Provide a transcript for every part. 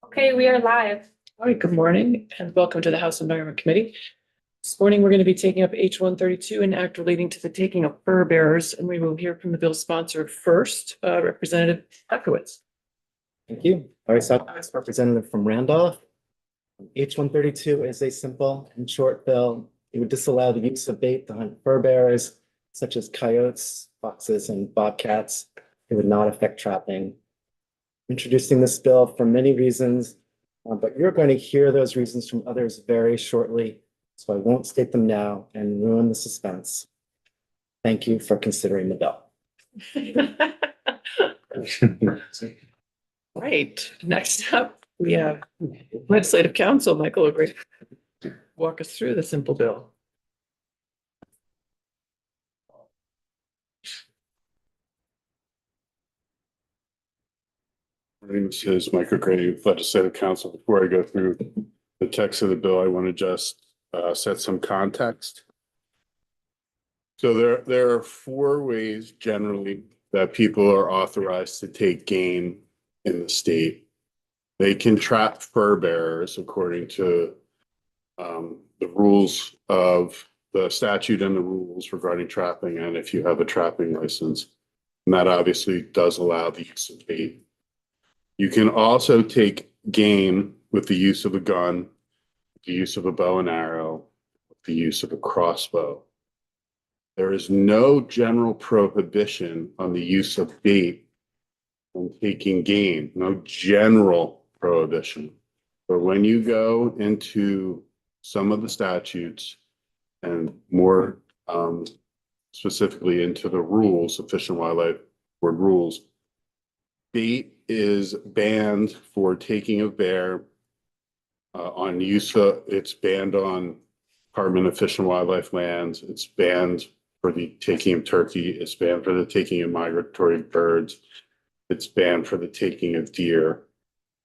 Okay, we are live. All right, good morning and welcome to the House Environment Committee. This morning, we're going to be taking up H-132, an act relating to the taking of fur bearers, and we will hear from the bill sponsor first, Representative Hekowitz. Thank you. Larry Southwest, representative from Randolph. H-132 is a simple and short bill. It would disallow the use of bait to hunt fur bearers, such as coyotes, foxes, and bobcats. It would not affect trapping. Introducing this bill for many reasons, but you're going to hear those reasons from others very shortly, so I won't state them now and ruin the suspense. Thank you for considering the bill. Right, next up, we have Legislative Counsel, Michael O'Grady. Walk us through the simple bill. This is Mike O'Grady, Legislative Counsel. Before I go through the text of the bill, I want to just set some context. So there are four ways generally that people are authorized to take game in the state. They can trap fur bearers according to the rules of the statute and the rules regarding trapping, and if you have a trapping license. And that obviously does allow the use of bait. You can also take game with the use of a gun, the use of a bow and arrow, the use of a crossbow. There is no general prohibition on the use of bait when taking game, no general prohibition. But when you go into some of the statutes and more specifically into the rules, the Fish and Wildlife Board rules, bait is banned for taking of bear on use of, it's banned on Department of Fish and Wildlife lands. It's banned for the taking of turkey. It's banned for the taking of migratory birds. It's banned for the taking of deer,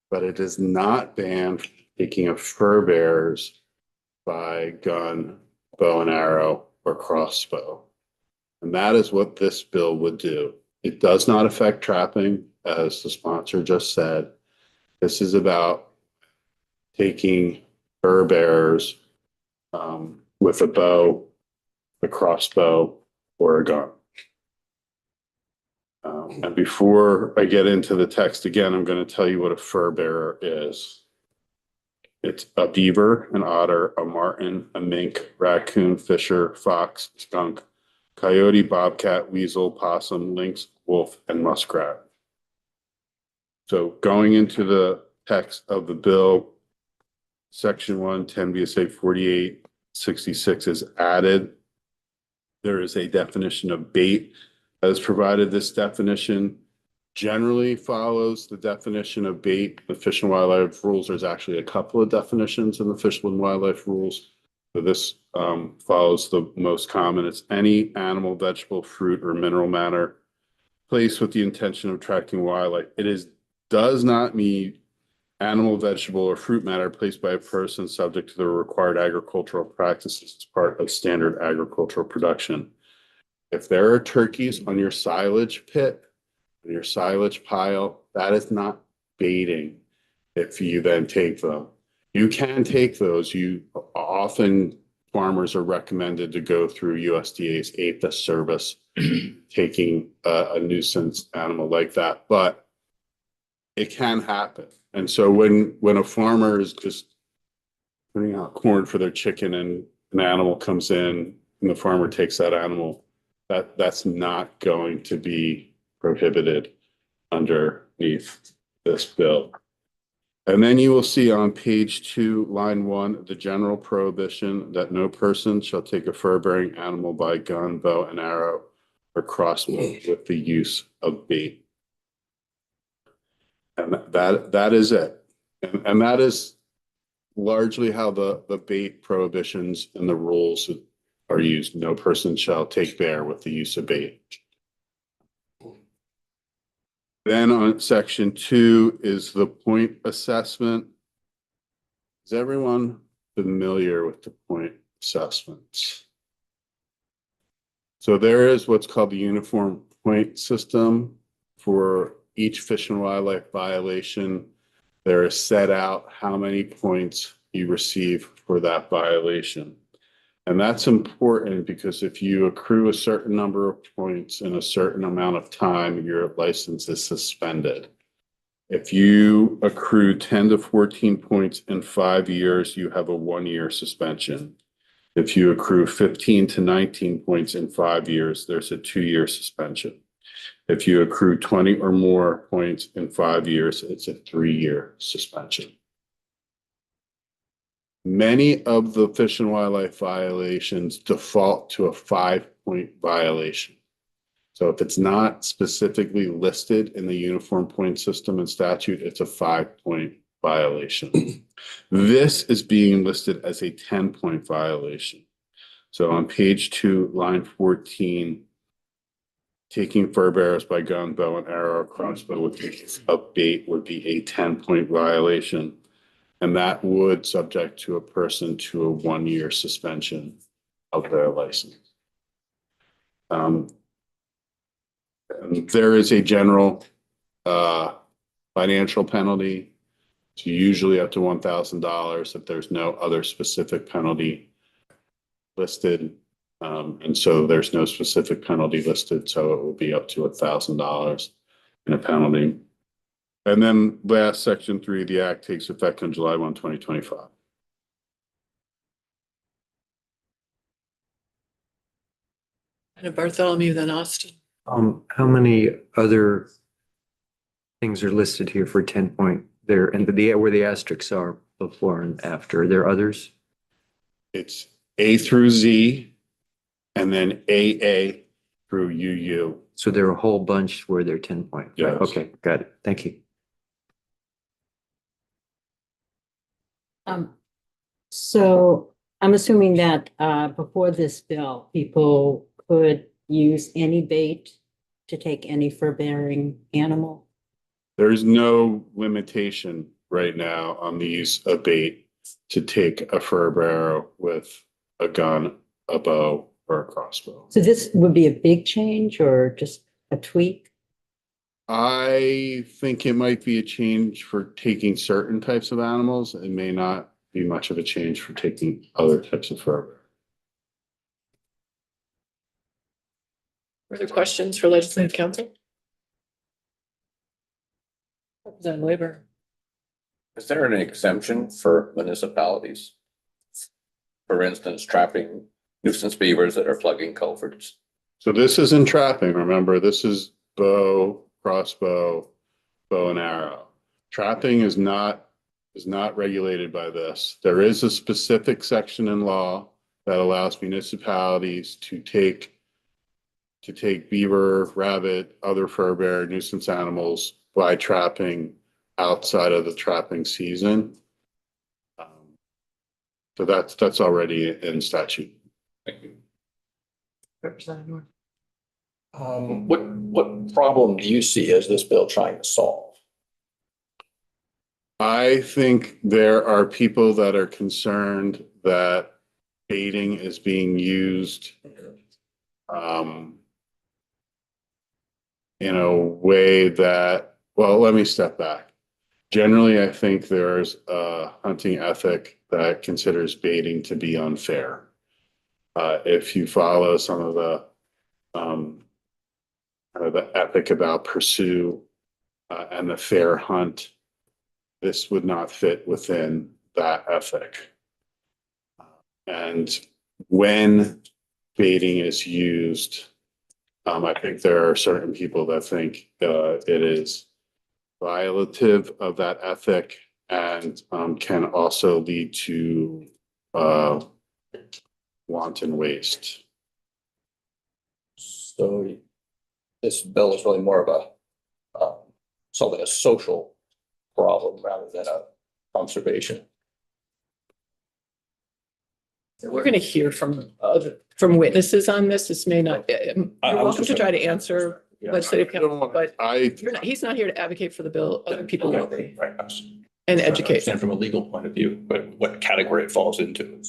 but it is not banned for the taking of fur bearers by gun, bow and arrow, or crossbow. And that is what this bill would do. It does not affect trapping, as the sponsor just said. This is about taking fur bearers with a bow, a crossbow, or a gun. And before I get into the text again, I'm going to tell you what a fur bearer is. It's a beaver, an otter, a marten, a mink, raccoon, fisher, fox, skunk, coyote, bobcat, weasel, possum, lynx, wolf, and muskrat. So going into the text of the bill, Section 1, 10 VSA 4866 is added. There is a definition of bait that is provided. This definition generally follows the definition of bait. The Fish and Wildlife rules, there's actually a couple of definitions in the Fish and Wildlife rules. So this follows the most common. It's any animal, vegetable, fruit, or mineral matter placed with the intention of attracting wildlife. It does not mean animal, vegetable, or fruit matter placed by a person subject to the required agricultural practices as part of standard agricultural production. If there are turkeys on your silage pit, on your silage pile, that is not baiting if you then take them. You can take those. Often farmers are recommended to go through USDA's APHIS service taking a nuisance animal like that, but it can happen. And so when a farmer is just putting out corn for their chicken and an animal comes in and the farmer takes that animal, that's not going to be prohibited underneath this bill. And then you will see on page 2, line 1, the general prohibition that no person shall take a fur-bearing animal by gun, bow, and arrow, or crossbow with the use of bait. And that is it. And that is largely how the bait prohibitions and the rules are used. No person shall take bear with the use of bait. Then on section 2 is the point assessment. Is everyone familiar with the point assessments? So there is what's called the uniform point system for each fish and wildlife violation. there is set out how many points you receive for that violation. And that's important because if you accrue a certain number of points in a certain amount of time, your license is suspended. If you accrue 10 to 14 points in 5 years, you have a 1-year suspension. If you accrue 15 to 19 points in 5 years, there's a 2-year suspension. If you accrue 20 or more points in 5 years, it's a 3-year suspension. Many of the Fish and Wildlife violations default to a 5-point violation. So if it's not specifically listed in the uniform point system and statute, it's a 5-point violation. This is being listed as a 10-point violation. So on page 2, line 14, taking fur bearers by gun, bow and arrow, or crossbow with a bait would be a 10-point violation. And that would subject to a person to a 1-year suspension of their license. There is a general financial penalty. It's usually up to $1,000 if there's no other specific penalty listed. And so there's no specific penalty listed, so it will be up to $1,000 in a penalty. And then last, section 3 of the act takes effect on July 1, 2025. And Bartholomew, then Austin. How many other things are listed here for 10-point there and where the asterisks are before and after? Are there others? It's A through Z and then AA through UU. So there are a whole bunch where they're 10-point. Yes. Okay, got it. Thank you. So I'm assuming that before this bill, people could use any bait to take any fur-bearing animal? There's no limitation right now on the use of bait to take a fur bearer with a gun, a bow, or a crossbow. So this would be a big change or just a tweak? I think it might be a change for taking certain types of animals. It may not be much of a change for taking other types of fur. Further questions for Legislative Council? Representative Weber. Is there an exemption for municipalities? For instance, trapping nuisance beavers that are plugging culverts? So this isn't trapping. Remember, this is bow, crossbow, bow and arrow. Trapping is not regulated by this. There is a specific section in law that allows municipalities to take beaver, rabbit, other fur bearer nuisance animals by trapping outside of the trapping season. So that's already in statute. Thank you. Representative North. What problem do you see as this bill trying to solve? I think there are people that are concerned that baiting is being used in a way that, well, let me step back. Generally, I think there's a hunting ethic that considers baiting to be unfair. If you follow some of the ethic about pursue and the fair hunt, this would not fit within that ethic. And when baiting is used, I think there are certain people that think it is violative of that ethic and can also lead to wanton waste. So this bill is really more of a solving a social problem rather than a conservation. We're going to hear from witnesses on this. This may not, you're welcome to try to answer Legislative Council, but he's not here to advocate for the bill. Other people will be Right. and I educate. understand from a legal point of view, but what category it falls into.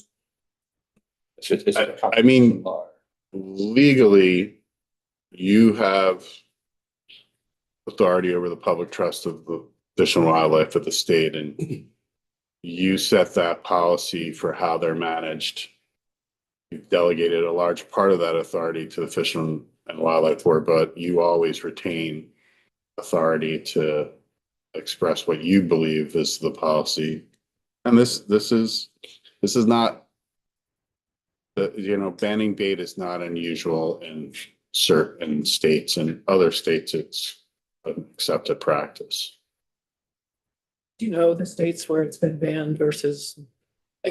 I mean, legally, you have authority over the public trust of Fish and Wildlife of the state, and you set that policy for how they're managed. You've delegated a large part of that authority to the Fish and Wildlife Board, but you always retain authority to express what you believe is the policy. And this is not, banning bait is not unusual in certain states. In other states, it's an accepted practice. Do you know the states where it's been banned versus?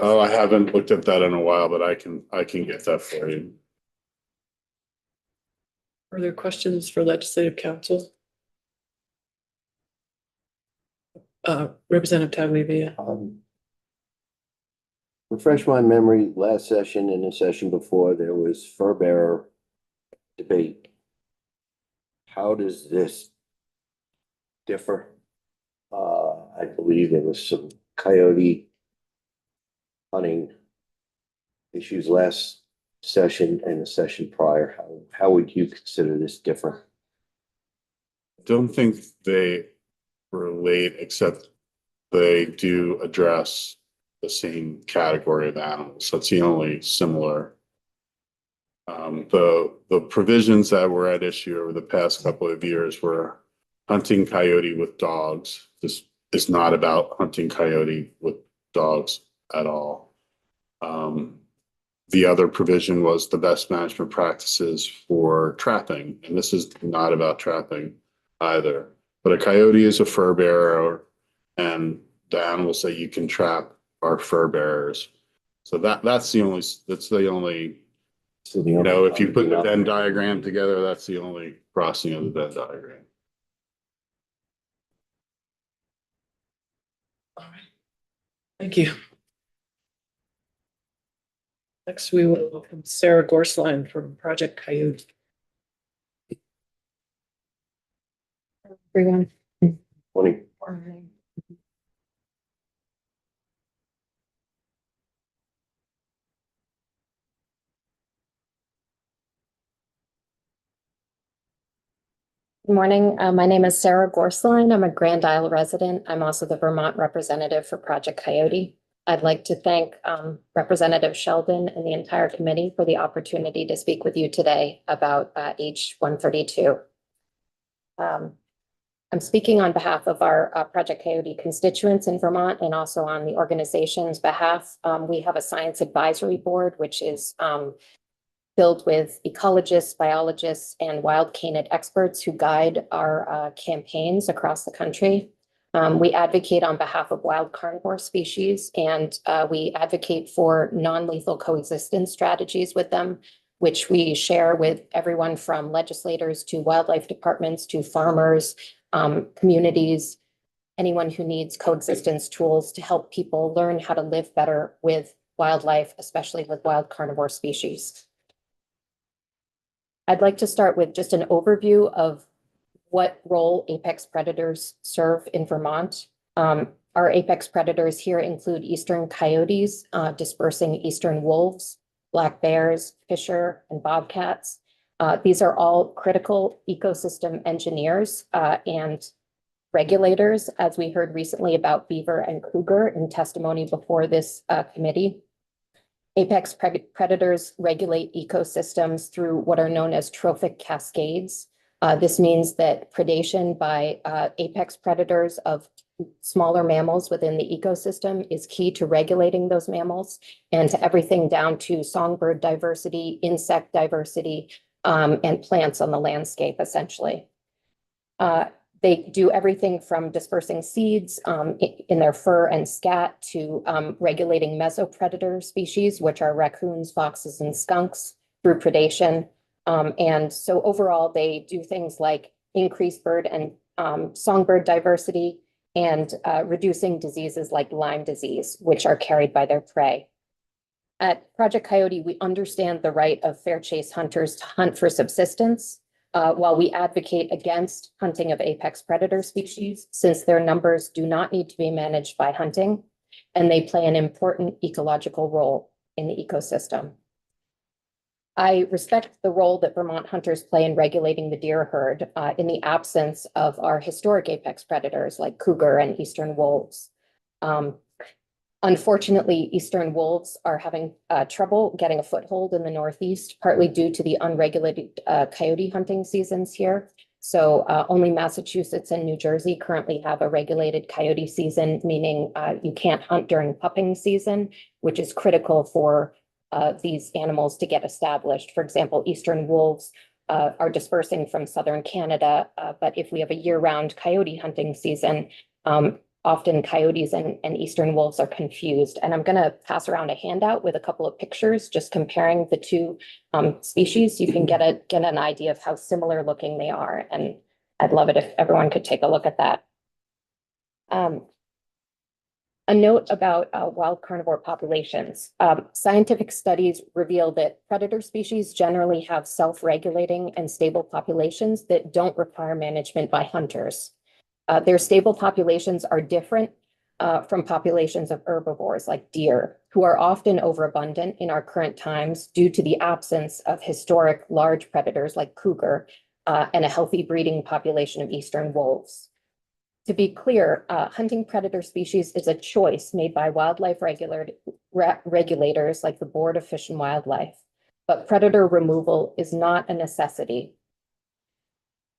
Oh, I haven't looked at that in a while, but I can get that for you. Further questions for legislative council? Representative Tagliavia. Refresh my memory, last session and the session before, there was fur bearer debate. How does this differ? I believe there was some coyote hunting issues last session and the session prior. How would you consider this different? Don't think they relate, except they do address the same category of animals. That's the only similar. The provisions that were at issue over the past couple of years were hunting coyote with dogs. This is not about hunting coyote with dogs at all. The other provision was the best management practices for trapping, and this is not about trapping either. But a coyote is a fur bearer, and the animals that you can trap are fur bearers. So that's the only, if you put the Venn diagram together, that's the only crossing of the Venn diagram. All right. Thank you. Next, we will welcome Sarah Gorsline from Project Coyote. Everyone. 20. Good morning. My name is Sarah Gorsline. I'm a Grand Isle resident. I'm also the Vermont representative for Project Coyote. I'd like to thank Representative Sheldon and the entire committee for the opportunity to speak with you today about H132. I'm speaking on behalf of our Project Coyote constituents in Vermont and also on the organization's behalf. We have a science advisory board, which is filled with ecologists, biologists, and wild canid experts who guide our campaigns across the country. We advocate on behalf of wild carnivore species, and we advocate for non-lethal coexistence strategies with them, which we share with everyone from legislators to wildlife departments to farmers, communities, anyone who needs coexistence tools to help people learn how to live better with wildlife, especially with wild carnivore species. I'd like to start with just an overview of what role apex predators serve in Vermont. Our apex predators here include eastern coyotes, dispersing eastern wolves, black bears, fisher, and bobcats. These are all critical ecosystem engineers and regulators, as we heard recently about beaver and cougar in testimony before this committee. Apex predators regulate ecosystems through what are known as trophic cascades. This means that predation by apex predators of smaller mammals within the ecosystem is key to regulating those mammals and to everything down to songbird diversity, insect diversity, and plants on the landscape, essentially. They do everything from dispersing seeds in their fur and scat to regulating mesopredator species, which are raccoons, foxes, and skunks through predation. And so overall, they do things like increase bird and songbird diversity and reducing diseases like Lyme disease, which are carried by their prey. At Project Coyote, we understand the right of fair chase hunters to hunt for subsistence, while we advocate against hunting of apex predator species, since their numbers do not need to be managed by hunting, and they play an important ecological role in the ecosystem. I respect the role that Vermont hunters play in regulating the deer herd in the absence of our historic apex predators like cougar and eastern wolves. Unfortunately, eastern wolves are having trouble getting a foothold in the Northeast, partly due to the unregulated coyote hunting seasons here. So only Massachusetts and New Jersey currently have a regulated coyote season, meaning you can't hunt during pupping season, which is critical for these animals to get established. For example, eastern wolves are dispersing from southern Canada, but if we have a year-round coyote hunting season, often coyotes and eastern wolves are confused. And I'm going to pass around a handout with a couple of pictures, just comparing the two species. You can get an idea of how similar looking they are. And I'd love it if everyone could take a look at that. A note about wild carnivore populations. Scientific studies reveal that predator species generally have self-regulating and stable populations that don't require management by hunters. Their stable populations are different from populations of herbivores like deer, who are often overabundant in our current times due to the absence of historic large predators like cougar and a healthy breeding population of eastern wolves. To be clear, hunting predator species is a choice made by wildlife regulators like the Board of Fish and Wildlife, but predator removal is not a necessity.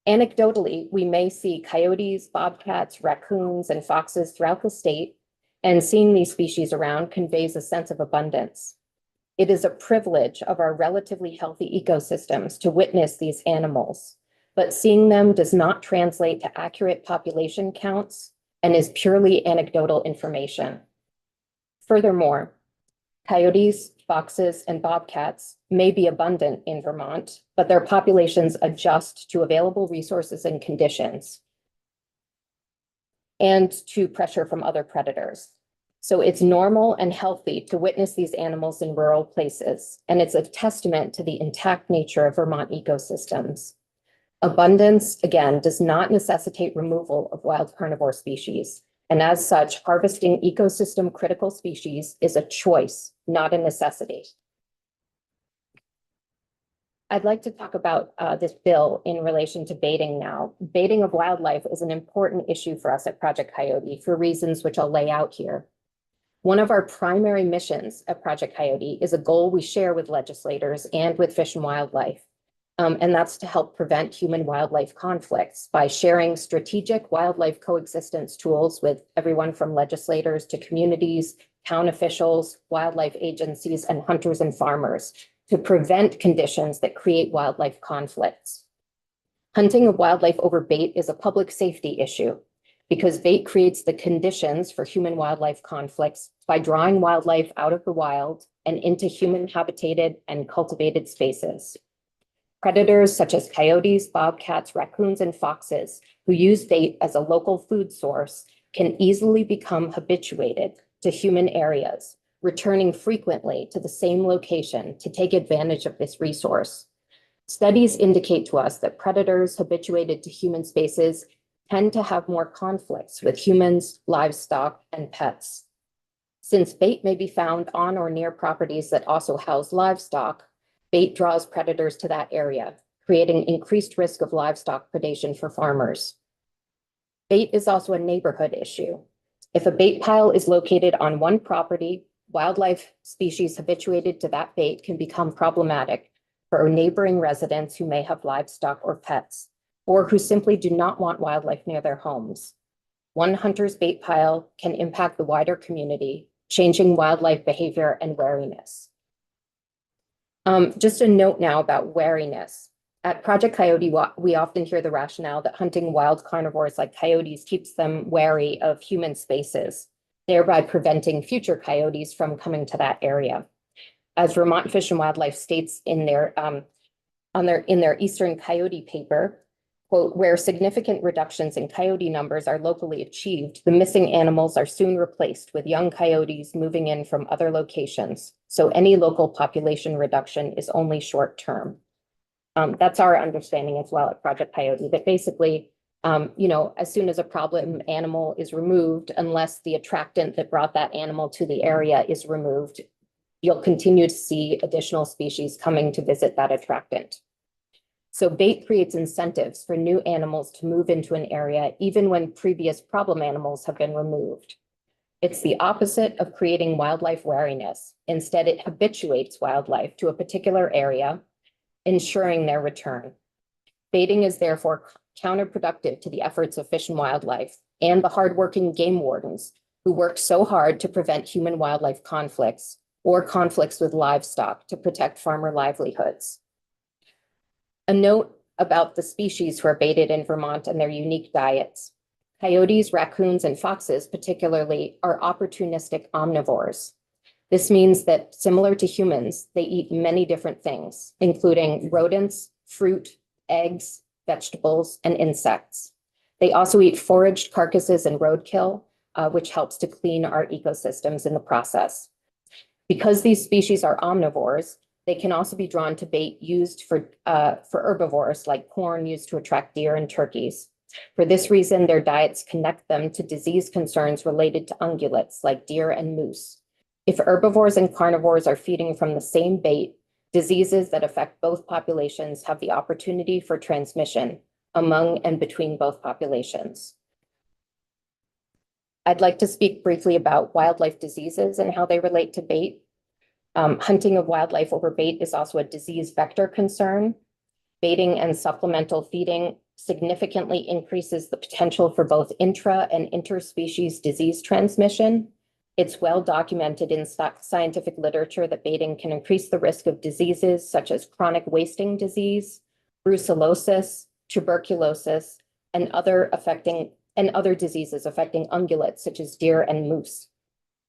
Anecdotally, we may see coyotes, bobcats, raccoons, and foxes throughout the state, and seeing these species around conveys a sense of abundance. It is a privilege of our relatively healthy ecosystems to witness these animals, but seeing them does not translate to accurate population counts and is purely anecdotal information. Furthermore, coyotes, foxes, and bobcats may be abundant in Vermont, but their populations adjust to available resources and conditions and to pressure from other predators. So it's normal and healthy to witness these animals in rural places, and it's a testament to the intact nature of Vermont ecosystems. Abundance, again, does not necessitate removal of wild carnivore species. And as such, harvesting ecosystem critical species is a choice, not a necessity. I'd like to talk about this bill in relation to baiting now. Baiting of wildlife is an important issue for us at Project Coyote for reasons which I'll lay out here. One of our primary missions at Project Coyote is a goal we share with legislators and with Fish and Wildlife. And that's to help prevent human-wildlife conflicts by sharing strategic wildlife coexistence tools with everyone from legislators to communities, town officials, wildlife agencies, and hunters and farmers to prevent conditions that create wildlife conflicts. Hunting of wildlife over bait is a public safety issue because bait creates the conditions for human-wildlife conflicts by drawing wildlife out of the wild and into human-habitated and cultivated spaces. Predators such as coyotes, bobcats, raccoons, and foxes who use bait as a local food source can easily become habituated to human areas, returning frequently to the same location to take advantage of this resource. Studies indicate to us that predators habituated to human spaces tend to have more conflicts with humans, livestock, and pets. Since bait may be found on or near properties that also house livestock, bait draws predators to that area, creating increased risk of livestock predation for farmers. Bait is also a neighborhood issue. If a bait pile is located on one property, wildlife species habituated to that bait can become problematic for neighboring residents who may have livestock or pets, or who simply do not want wildlife near their homes. One hunter's bait pile can impact the wider community, changing wildlife behavior and wariness. Just a note now about wariness. At Project Coyote, we often hear the rationale that hunting wild carnivores like coyotes keeps them wary of human spaces, thereby preventing future coyotes from coming to that area. As Vermont Fish and Wildlife states in their Eastern Coyote paper, quote, where significant reductions in coyote numbers are locally achieved, the missing animals are soon replaced with young coyotes moving in from other locations. So any local population reduction is only short term. That's our understanding as well at Project Coyote, that basically, as soon as a problem animal is removed, unless the attractant that brought that animal to the area is removed, you'll continue to see additional species coming to visit that attractant. So bait creates incentives for new animals to move into an area even when previous problem animals have been removed. It's the opposite of creating wildlife wariness. Instead, it habituates wildlife to a particular area, ensuring their return. Baiting is therefore counterproductive to the efforts of Fish and Wildlife and the hardworking game wardens who work so hard to prevent human-wildlife conflicts or conflicts with livestock to protect farmer livelihoods. A note about the species who are baited in Vermont and their unique diets. Coyotes, raccoons, and foxes particularly are opportunistic omnivores. This means that, similar to humans, they eat many different things, including rodents, fruit, eggs, vegetables, and insects. They also eat foraged carcasses and roadkill, which helps to clean our ecosystems in the process. Because these species are omnivores, they can also be drawn to bait used for herbivores, like corn used to attract deer and turkeys. For this reason, their diets connect them to disease concerns related to ungulates like deer and moose. If herbivores and carnivores are feeding from the same bait, diseases that affect both populations have the opportunity for transmission among and between both populations. I'd like to speak briefly about wildlife diseases and how they relate to bait. Hunting of wildlife over bait is also a disease vector concern. Baiting and supplemental feeding significantly increases the potential for both intra and interspecies disease transmission. It's well documented in scientific literature that baiting can increase the risk of diseases such as chronic wasting disease, brucellosis, tuberculosis, and other diseases affecting ungulates such as deer and moose.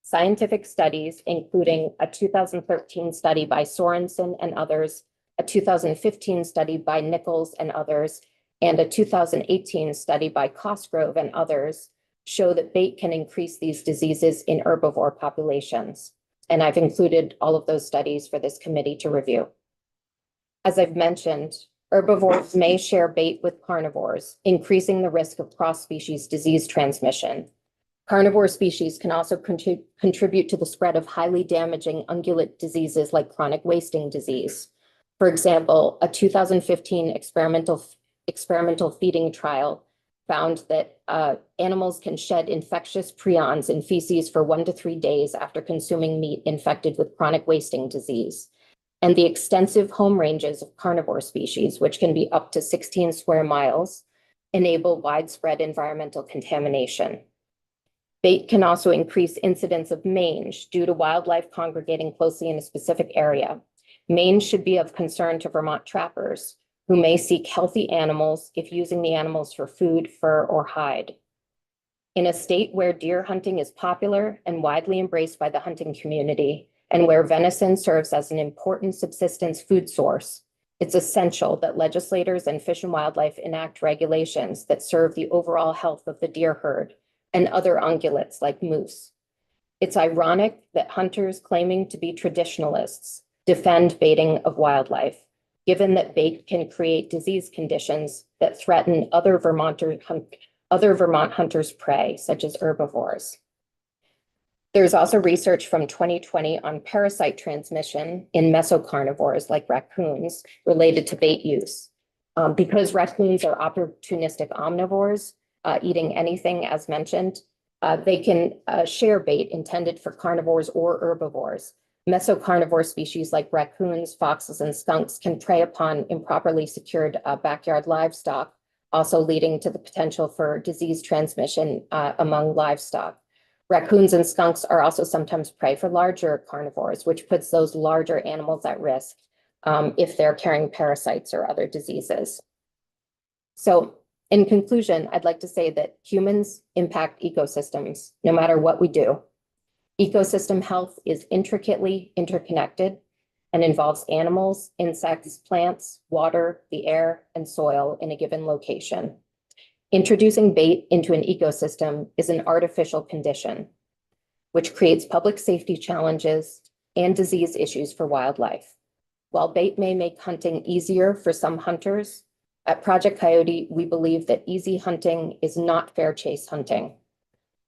Scientific studies, including a 2013 study by Sorensen and others, a 2015 study by Nichols and others, and a 2018 study by Cosgrove and others, show that bait can increase these diseases in herbivore populations. And I've included all of those studies for this committee to review. As I've mentioned, herbivores may share bait with carnivores, increasing the risk of cross-species disease transmission. Carnivore species can also contribute to the spread of highly damaging ungulate diseases like chronic wasting disease. For example, a 2015 experimental feeding trial found that animals can shed infectious prions in feces for 1 to 3 days after consuming meat infected with chronic wasting disease. And the extensive home ranges of carnivore species, which can be up to 16 square miles, enable widespread environmental contamination. Bait can also increase incidence of mange due to wildlife congregating closely in a specific area. Mange should be of concern to Vermont trappers, who may seek healthy animals if using the animals for food, fur, or hide. In a state where deer hunting is popular and widely embraced by the hunting community, and where venison serves as an important subsistence food source, it's essential that legislators and Fish and Wildlife enact regulations that serve the overall health of the deer herd and other ungulates like moose. It's ironic that hunters claiming to be traditionalists defend baiting of wildlife, given that bait can create disease conditions that threaten other Vermont hunters' prey, such as herbivores. There's also research from 2020 on parasite transmission in mesocarnivores like raccoons related to bait use. Because raccoons are opportunistic omnivores, eating anything as mentioned, they can share bait intended for carnivores or herbivores. Mesocarnivore species like raccoons, foxes, and skunks can prey upon improperly secured backyard livestock, also leading to the potential for disease transmission among livestock. Raccoons and skunks are also sometimes prey for larger carnivores, which puts those larger animals at risk if they're carrying parasites or other diseases. So in conclusion, I'd like to say that humans impact ecosystems no matter what we do. Ecosystem health is intricately interconnected and involves animals, insects, plants, water, the air, and soil in a given location. Introducing bait into an ecosystem is an artificial condition, which creates public safety challenges and disease issues for wildlife. While bait may make hunting easier for some hunters, at Project Coyote, we believe that easy hunting is not fair chase hunting.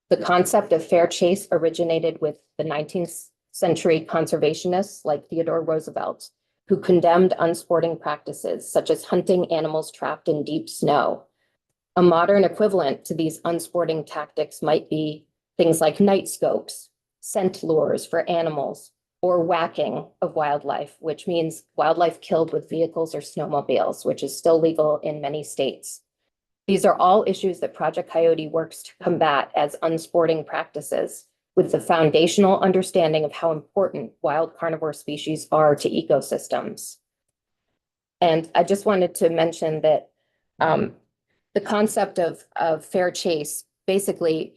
The concept of fair chase originated with the 19th century conservationists like Theodore Roosevelt, who condemned unsporting practices such as hunting animals trapped in deep snow. A modern equivalent to these unsporting tactics might be things like night scopes, scent lures for animals, or whacking of wildlife, which means wildlife killed with vehicles or snowmobiles, which is still legal in many states. These are all issues that Project Coyote works to combat as unsporting practices, with the foundational understanding of how important wild carnivore species are to ecosystems. And I just wanted to mention that the concept of fair chase, basically,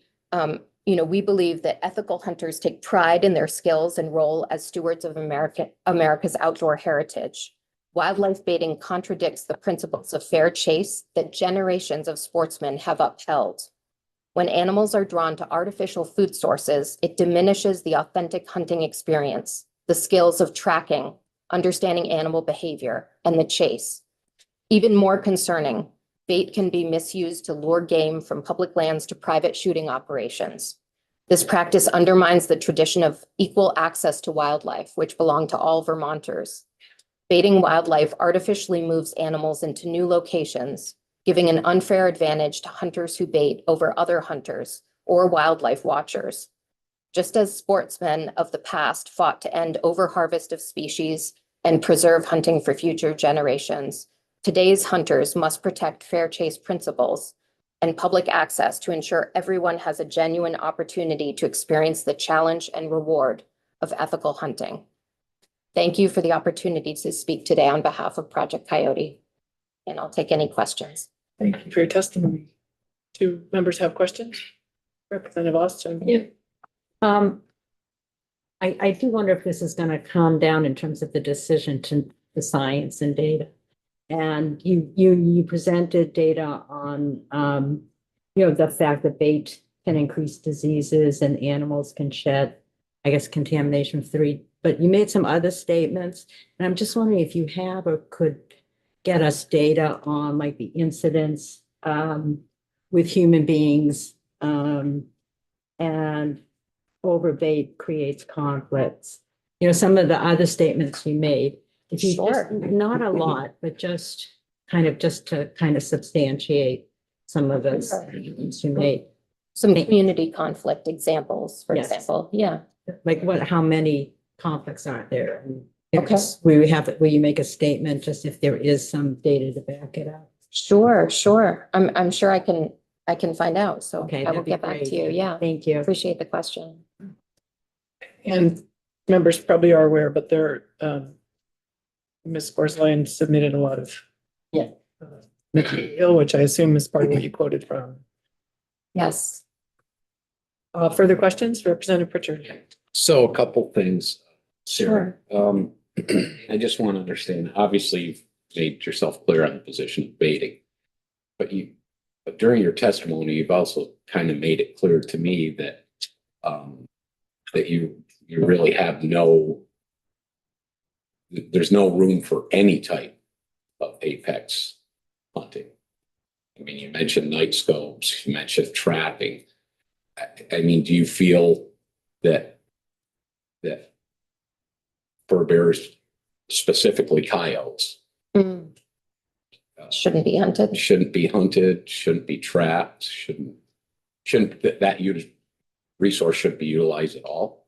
we believe that ethical hunters take pride in their skills and role as stewards of America's outdoor heritage. Wildlife baiting contradicts the principles of fair chase that generations of sportsmen have upheld. When animals are drawn to artificial food sources, it diminishes the authentic hunting experience, the skills of tracking, understanding animal behavior, and the chase. Even more concerning, bait can be misused to lure game from public lands to private shooting operations. This practice undermines the tradition of equal access to wildlife, which belong to all Vermonters. Baiting wildlife artificially moves animals into new locations, giving an unfair advantage to hunters who bait over other hunters or wildlife watchers. Just as sportsmen of the past fought to end overharvest of species and preserve hunting for future generations, today's hunters must protect fair chase principles and public access to ensure everyone has a genuine opportunity to experience the challenge and reward of ethical hunting. Thank you for the opportunity to speak today on behalf of Project Coyote, and I'll take any questions. Thank you for your testimony. Do members have questions? Representative Austin? Yeah. I do wonder if this is going to calm down in terms of the decision to the science and data. And you presented data on, the fact that bait can increase diseases and animals can shed, I guess, contamination free. But you made some other statements, and I'm just wondering if you have or could get us data on like the incidents with human beings and overbait creates conflicts. Some of the other statements you made. If you Sure. Not a lot, but just to substantiate some of those statements you made. Some community conflict examples, for Yes. example. Yeah. Like how many conflicts are there? And Okay. Will you make a statement just if there is some data to back it up? Sure. I'm sure I can find out. So Okay, I will that'd be get back to great. you. Yeah. Thank you. Appreciate the question. And members probably are aware, but Ms. Forslane submitted a lot of Yeah. material, which I assume is part of what you quoted from. Yes. Further questions, Representative Pritchard? So a couple things, Sarah. Sure. I just want to understand, obviously you've made yourself clear on the position of baiting. But during your testimony, you've also kind of made it clear to me that that you really have there's no room for any type of apex hunting. I mean, you mentioned night scopes, you mentioned trapping. I mean, do you feel that fur bears, specifically coyotes, Shouldn't be hunted. shouldn't be hunted, shouldn't be trapped, that resource shouldn't be utilized at all?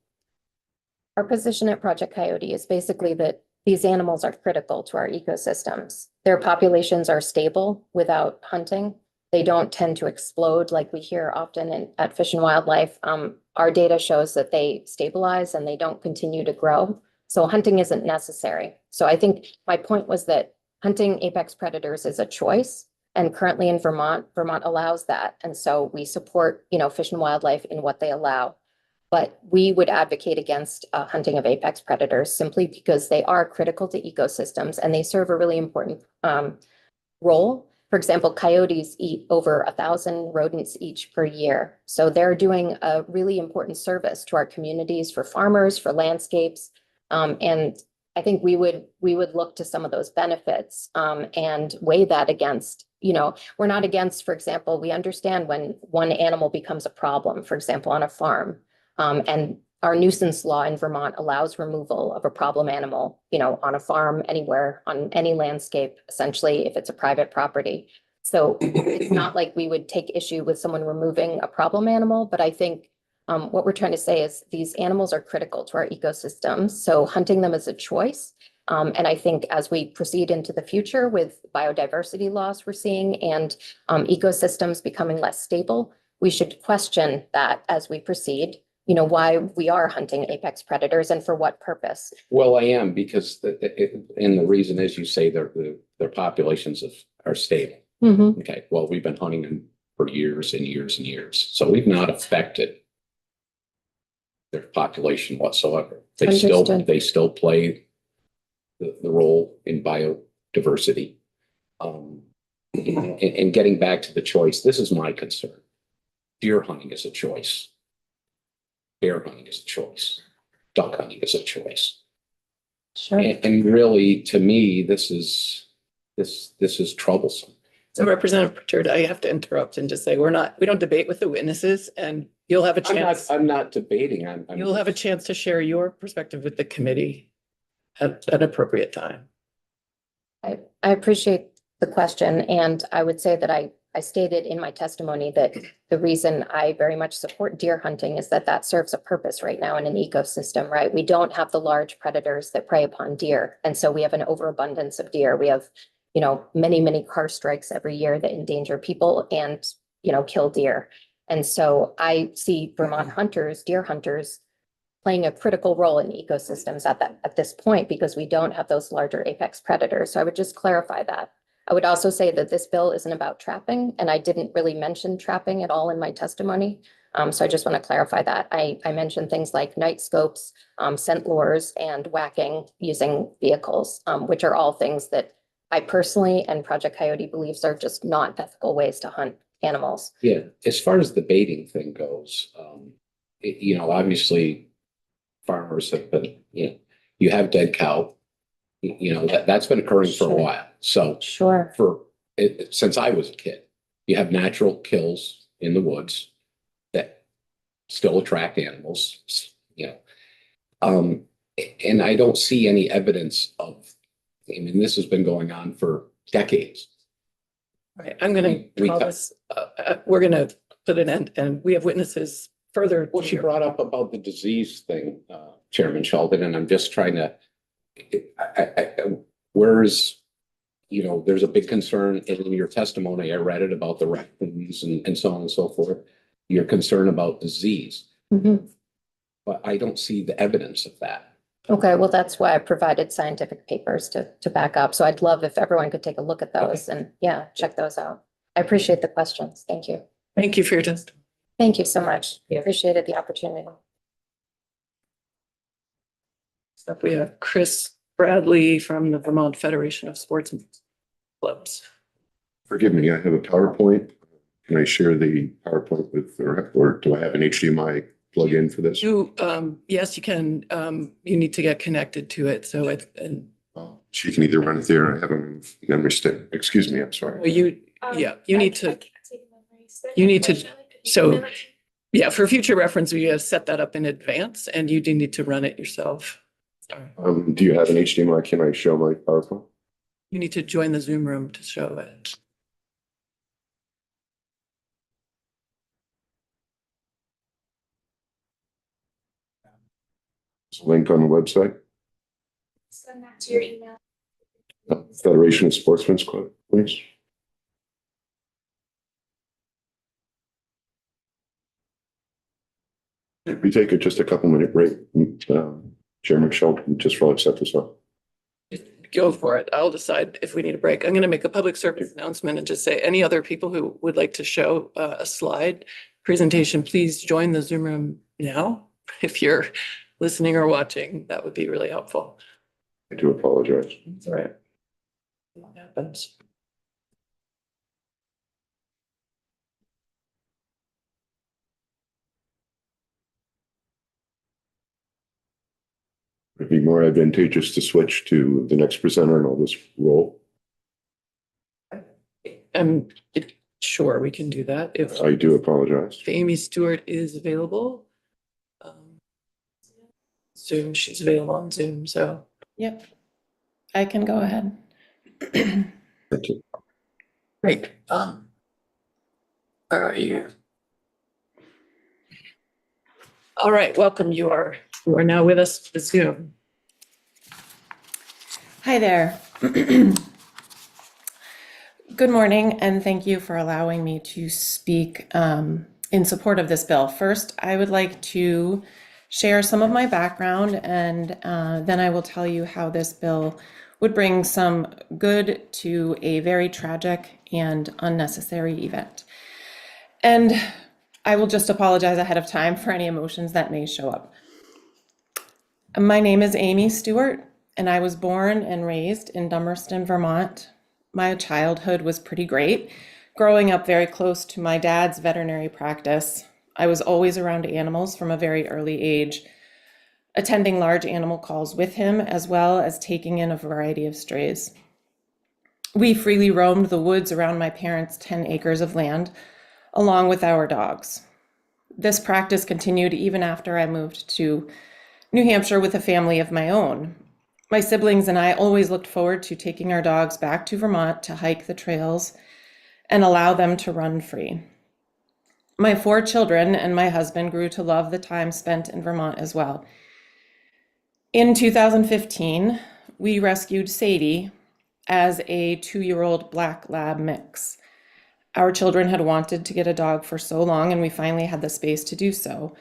Our position at Project Coyote is basically that these animals are critical to our ecosystems. Their populations are stable without hunting. They don't tend to explode like we hear often at Fish and Wildlife. Our data shows that they stabilize and they don't continue to grow. So hunting isn't necessary. So I think my point was that hunting apex predators is a choice. And currently in Vermont allows that. And so we support, Fish and Wildlife in what they allow. But we would advocate against hunting of apex predators simply because they are critical to ecosystems and they serve a really important role. For example, coyotes eat over 1,000 rodents each per year. So they're doing a really important service to our communities, for farmers, for landscapes. And I think we would look to some of those benefits and weigh that against, we're not against, for example, we understand when one animal becomes a problem, for example, on a farm. And our nuisance law in Vermont allows removal of a problem animal, on a farm, anywhere, on any landscape, essentially, if it's a private property. So it's not like we would take issue with someone removing a problem animal, but I think what we're trying to say is these animals are critical to our ecosystems. So hunting them is a choice. And I think as we proceed into the future with biodiversity loss we're seeing and ecosystems becoming less stable, we should question that as we proceed, why we are hunting apex predators and for what purpose. Well, I am because and the reason is you say their populations are stable. Mhm. Okay, well, we've been hunting them for years and years and years. So we've not affected their population whatsoever. Understood. They still play the role in biodiversity. And getting back to the choice, this is my concern. Deer hunting is a choice. Bear hunting is a choice. Duck hunting is a choice. Sure. And really, to me, this is troublesome. So Representative Pritchard, I have to interrupt and just say, we don't debate with the witnesses, and you'll have a chance. I'm not debating. You'll have a chance to share your perspective with the committee at an appropriate time. I appreciate the question, and I would say that I stated in my testimony that the reason I very much support deer hunting is that serves a purpose right now in an ecosystem, right? We don't have the large predators that prey upon deer, and so we have an overabundance of deer. We have, many, many car strikes every year that endanger people and, kill deer. And so I see Vermont hunters, deer hunters, playing a critical role in ecosystems at this point because we don't have those larger apex predators. So I would just clarify that. I would also say that this bill isn't about trapping, and I didn't really mention trapping at all in my testimony. So I just want to clarify that. I mentioned things like night scopes, scent lures, and whacking using vehicles, which are all things that I personally and Project Coyote believes are just not ethical ways to hunt animals. Yeah, as far as the baiting thing goes, obviously farmers have been, you have dead cow, that's been occurring for a Sure. while. So Sure. since I was a kid, you have natural kills in the woods that still attract animals, and I don't see any evidence of, this has been going on for decades. All right, I'm going to We call cut- this, we're going to put an end, and we have witnesses further. Well, she brought up about the disease thing, Chairman Sheldon, and I'm just trying to, where's, there's a big concern in your testimony. I read it about the raccoons and so on and so forth. You're concerned about disease, Mhm. but I don't see the evidence of that. Okay, well, that's why I provided scientific papers to back up. So I'd love if everyone could take a look at those and check those out. I appreciate the questions. Thank you. Thank you for your testimony. Thank you so much. Yeah. Appreciated the opportunity. Up, we have Chris Bradley from the Vermont Federation of Sportsmen Clubs. Forgive me, I have a PowerPoint. Can I share the PowerPoint with the rep, or do I have an HDMI plug in for this? Yes, you can. You need to get connected to it. So She can either run it there or have a memory stick. Excuse me, I'm sorry. you need to, so for future reference, we have set that up in advance and you do need to run it yourself. Sorry. Do you have an HDMI? Can I show my PowerPoint? You need to join the Zoom room to show it. There's a link on the website. Send that to your email. Federation of Sportsmen Club, please. We take just a couple minute break. Chairman Sheldon, just for set this up. Go for it. I'll decide if we need a break. I'm going to make a public service announcement and just say any other people who would like to show a slide presentation, please join the Zoom room now. If you're listening or watching, that would be really helpful. I do apologize. That's all right. What happens? It'd be more advantageous to switch to the next presenter and I'll just roll. Sure, we can do that if I do apologize. Amy Stewart is available. Zoom. She's available on Zoom, so. Yep, I can go ahead. Thank you. Great. Are you? All right, welcome. You are now with us for Zoom. Hi there. Good morning, and thank you for allowing me to speak in support of this bill. First, I would like to share some of my background, and then I will tell you how this bill would bring some good to a very tragic and unnecessary event. And I will just apologize ahead of time for any emotions that may show up. My name is Amy Stewart, and I was born and raised in Dummerston, Vermont. My childhood was pretty great. Growing up very close to my dad's veterinary practice, I was always around animals from a very early age, attending large animal calls with him, as well as taking in a variety of strays. We freely roamed the woods around my parents' 10 acres of land, along with our dogs. This practice continued even after I moved to New Hampshire with a family of my own. My siblings and I always looked forward to taking our dogs back to Vermont to hike the trails and allow them to run free. My 4 children and my husband grew to love the time spent in Vermont as well. In 2015, we rescued Sadie as a 2-year-old black lab mix. Our children had wanted to get a dog for so long, and we finally had the space to do so.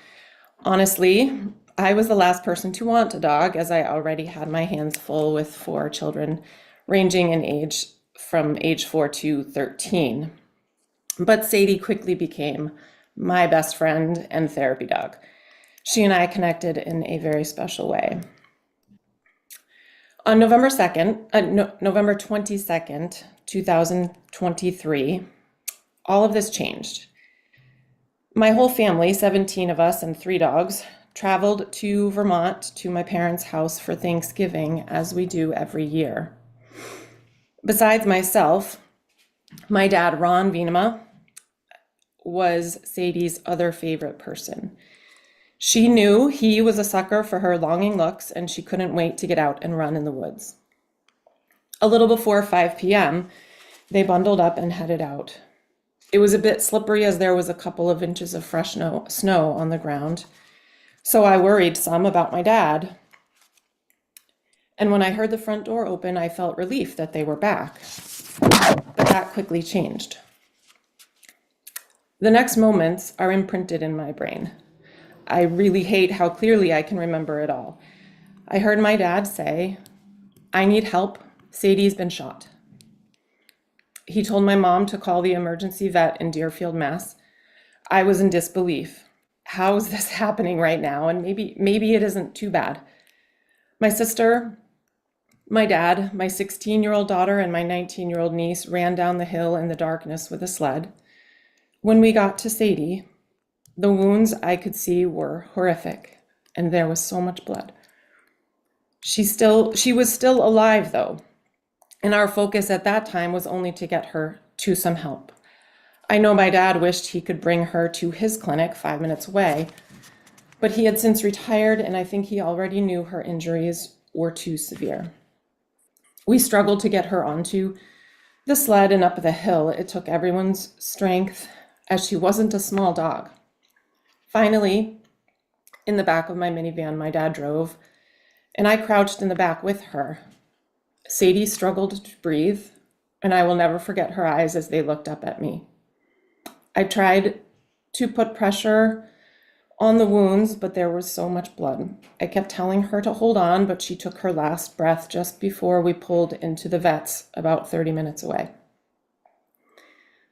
Honestly, I was the last person to want a dog, as I already had my hands full with 4 children, ranging in age from age 4 to 13. But Sadie quickly became my best friend and therapy dog. She and I connected in a very special way. On November 22nd, 2023, all of this changed. My whole family, 17 of us and 3 dogs, traveled to Vermont to my parents' house for Thanksgiving, as we do every year. Besides myself, my dad, Ron Venema, was Sadie's other favorite person. She knew he was a sucker for her longing looks, and she couldn't wait to get out and run in the woods. A little before 5 p.m., they bundled up and headed out. It was a bit slippery as there was a couple of inches of fresh snow on the ground, so I worried some about my dad. And when I heard the front door open, I felt relief that they were back, but that quickly changed. The next moments are imprinted in my brain. I really hate how clearly I can remember it all. I heard my dad say, "I need help. Sadie's been shot." He told my mom to call the emergency vet in Deerfield, Mass. I was in disbelief. How is this happening right now? And maybe it isn't too bad. My sister, my dad, my 16-year-old daughter, and my 19-year-old niece ran down the hill in the darkness with a sled. When we got to Sadie, the wounds I could see were horrific, and there was so much blood. She was still alive, though, and our focus at that time was only to get her to some help. I know my dad wished he could bring her to his clinic 5 minutes away, but he had since retired, and I think he already knew her injuries were too severe. We struggled to get her onto the sled and up the hill. It took everyone's strength, as she wasn't a small dog. Finally, in the back of my minivan my dad drove, and I crouched in the back with her. Sadie struggled to breathe, and I will never forget her eyes as they looked up at me. I tried to put pressure on the wounds, but there was so much blood. I kept telling her to hold on, but she took her last breath just before we pulled into the vet's about 30 minutes away.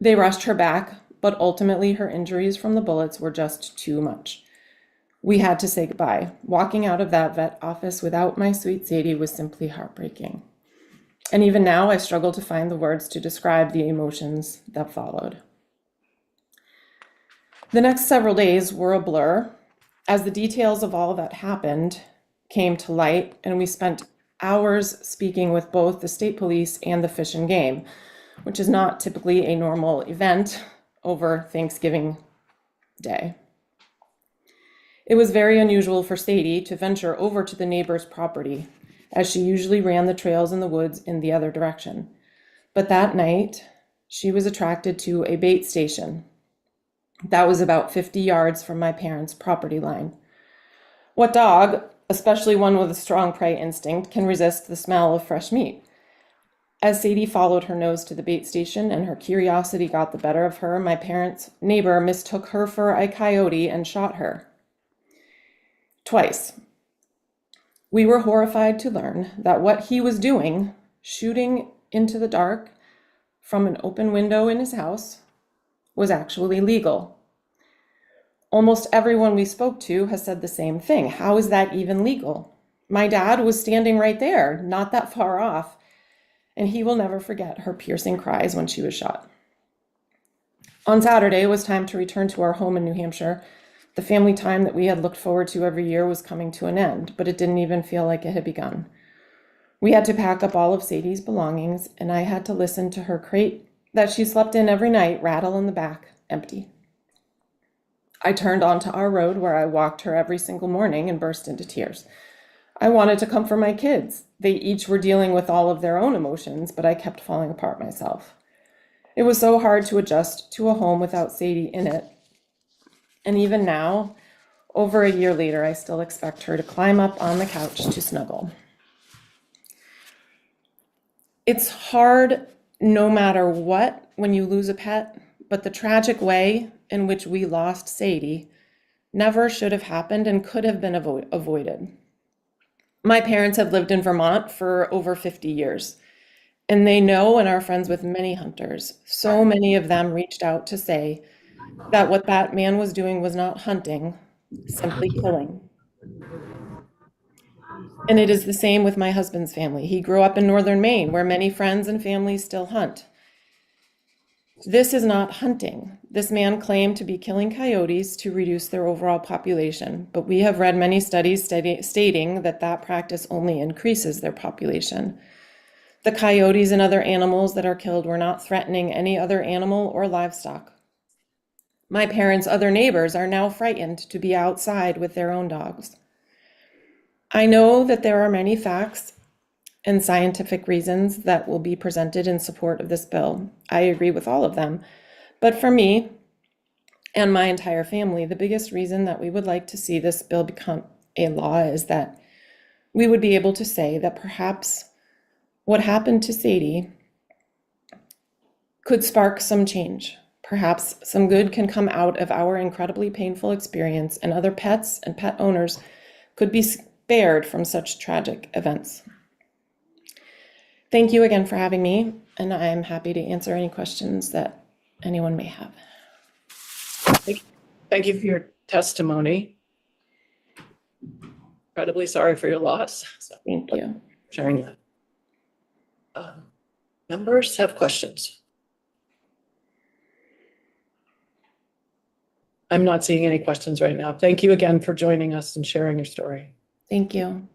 They rushed her back, but ultimately her injuries from the bullets were just too much. We had to say goodbye. Walking out of that vet office without my sweet Sadie was simply heartbreaking. And even now, I struggle to find the words to describe the emotions that followed. The next several days were a blur as the details of all that happened came to light, and we spent hours speaking with both the state police and the Fish and Game, which is not typically a normal event over Thanksgiving Day. It was very unusual for Sadie to venture over to the neighbor's property, as she usually ran the trails in the woods in the other direction. But that night, she was attracted to a bait station that was about 50 yards from my parents' property line. What dog, especially one with a strong prey instinct, can resist the smell of fresh meat? As Sadie followed her nose to the bait station and her curiosity got the better of her, my parents' neighbor mistook her for a coyote and shot her. Twice. We were horrified to learn that what he was doing, shooting into the dark from an open window in his house, was actually legal. Almost everyone we spoke to has said the same thing. How is that even legal? My dad was standing right there, not that far off, and he will never forget her piercing cries when she was shot. On Saturday, it was time to return to our home in New Hampshire. The family time that we had looked forward to every year was coming to an end, but it didn't even feel like it had begun. We had to pack up all of Sadie's belongings, and I had to listen to her crate that she slept in every night rattle in the back, empty. I turned onto our road where I walked her every single morning and burst into tears. I wanted to comfort my kids. They each were dealing with all of their own emotions, but I kept falling apart myself. It was so hard to adjust to a home without Sadie in it. And even now, over a year later, I still expect her to climb up on the couch to snuggle. It's hard no matter what when you lose a pet, but the tragic way in which we lost Sadie never should have happened and could have been avoided. My parents have lived in Vermont for over 50 years, and they know and are friends with many hunters. So many of them reached out to say that what that man was doing was not hunting, simply killing. And it is the same with my husband's family. He grew up in northern Maine, where many friends and families still hunt. This is not hunting. This man claimed to be killing coyotes to reduce their overall population, but we have read many studies stating that that practice only increases their population. The coyotes and other animals that are killed were not threatening any other animal or livestock. My parents' other neighbors are now frightened to be outside with their own dogs. I know that there are many facts and scientific reasons that will be presented in support of this bill. I agree with all of them. But for me and my entire family, the biggest reason that we would like to see this bill become a law is that we would be able to say that perhaps what happened to Sadie could spark some change. Perhaps some good can come out of our incredibly painful experience, and other pets and pet owners could be spared from such tragic events. Thank you again for having me, and I am happy to answer any questions that anyone may have. Thank you for your testimony. Incredibly sorry for your loss. So Thank you. sharing that. Members have questions? I'm not seeing any questions right now. Thank you again for joining us and sharing your story. Thank you.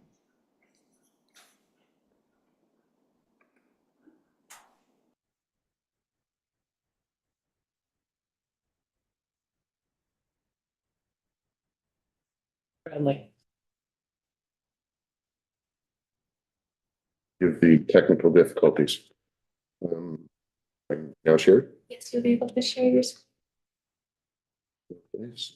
Bradley. Give the technical difficulties. I can now share. Yes, you'll be able to share your screen. Please.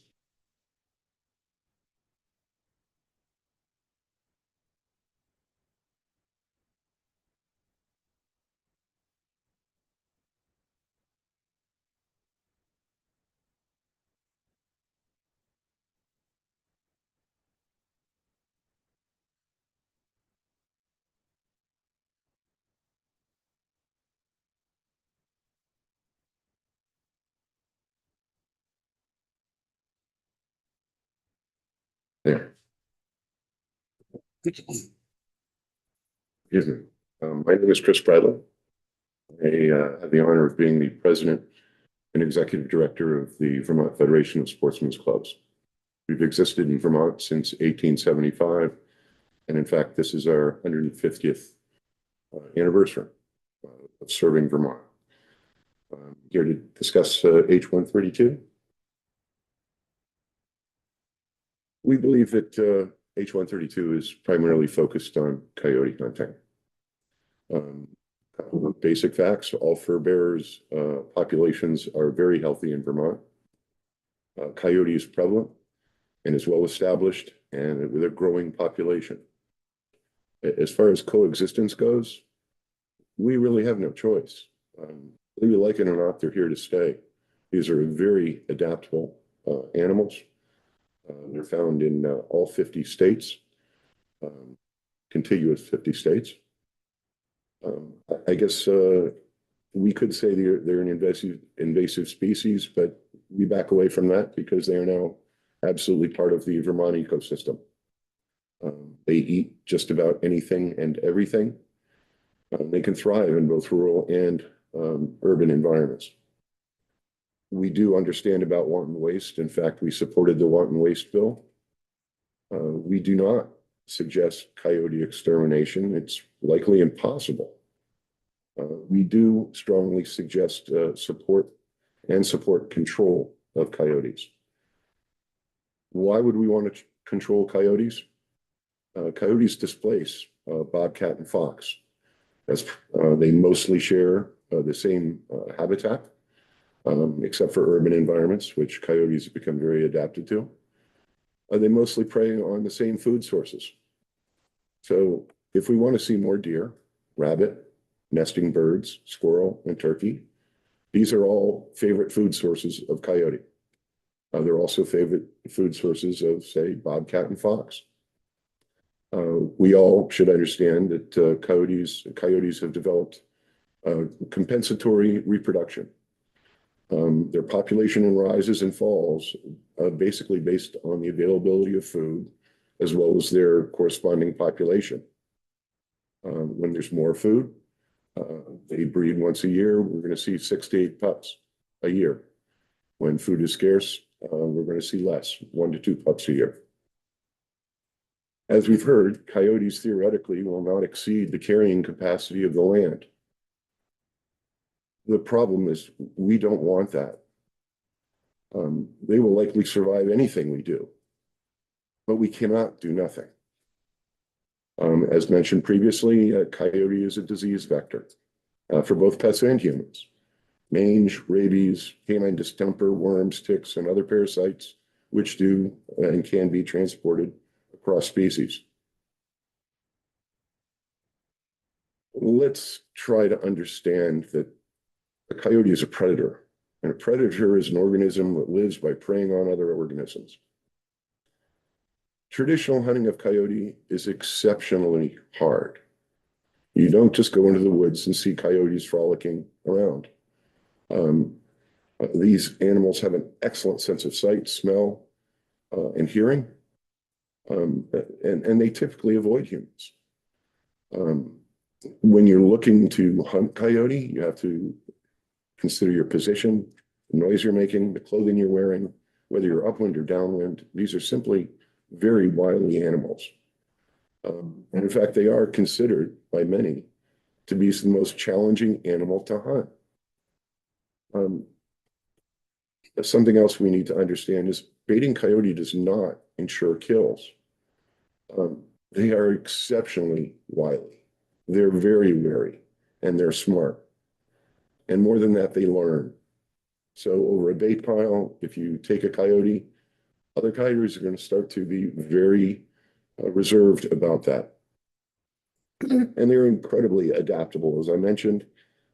There. Excuse me. My name is Chris Bradley. I have the honor of being the president and executive director of the Vermont Federation of Sportsmen's Clubs. We've existed in Vermont since 1875, and in fact, this is our 150th anniversary of serving Vermont. Here to discuss H132. We believe that H-132 is primarily focused on coyote hunting. Couple of basic facts: all fur bearers populations are very healthy in Vermont. Coyote is prevalent and is well established and with a growing population. As far as coexistence goes, we really have no choice. Whether you like it or not, they're here to stay. These are very adaptable animals. They're found in all 50 states, contiguous 50 states. I guess we could say they're an invasive species, but we back away from that because they are now absolutely part of the Vermont ecosystem. They eat just about anything and everything. They can thrive in both rural and urban environments. We do understand about wanton waste. In fact, we supported the wanton waste bill. We do not suggest coyote extermination. It's likely impossible. We do strongly suggest support control of coyotes. Why would we want to control coyotes? Coyotes displace bobcat and fox. They mostly share the same habitat, except for urban environments, which coyotes have become very adapted to. They mostly prey on the same food sources. So if we want to see more deer, rabbit, nesting birds, squirrel, and turkey, these are all favorite food sources of coyote. They're also favorite food sources of, say, bobcat and fox. We all should understand that coyotes have developed compensatory reproduction. Their population rises and falls basically based on the availability of food as well as their corresponding population. When there's more food, they breed once a year. We're going to see 6 to 8 pups a year. When food is scarce, we're going to see less, 1 to 2 pups a year. As we've heard, coyotes theoretically will not exceed the carrying capacity of the land. The problem is we don't want that. They will likely survive anything we do, but we cannot do nothing. As mentioned previously, coyote is a disease vector for both pets and humans. Mange, rabies, canine distemper, worms, ticks, and other parasites, which do and can be transported across species. Let's try to understand that a coyote is a predator, and a predator is an organism that lives by preying on other organisms. Traditional hunting of coyote is exceptionally hard. You don't just go into the woods and see coyotes frolicking around. These animals have an excellent sense of sight, smell, and hearing, and they typically avoid humans. When you're looking to hunt coyote, you have to consider your position, the noise you're making, the clothing you're wearing, whether you're upwind or downwind. These are simply very wily animals. And in fact, they are considered by many to be the most challenging animal to hunt. Something else we need to understand is baiting coyote does not ensure kills. They are exceptionally wily. They're very wary and they're smart. And more than that, they learn. So over a bait pile, if you take a coyote, other coyotes are going to start to be very reserved about that. And they're incredibly adaptable. As I mentioned,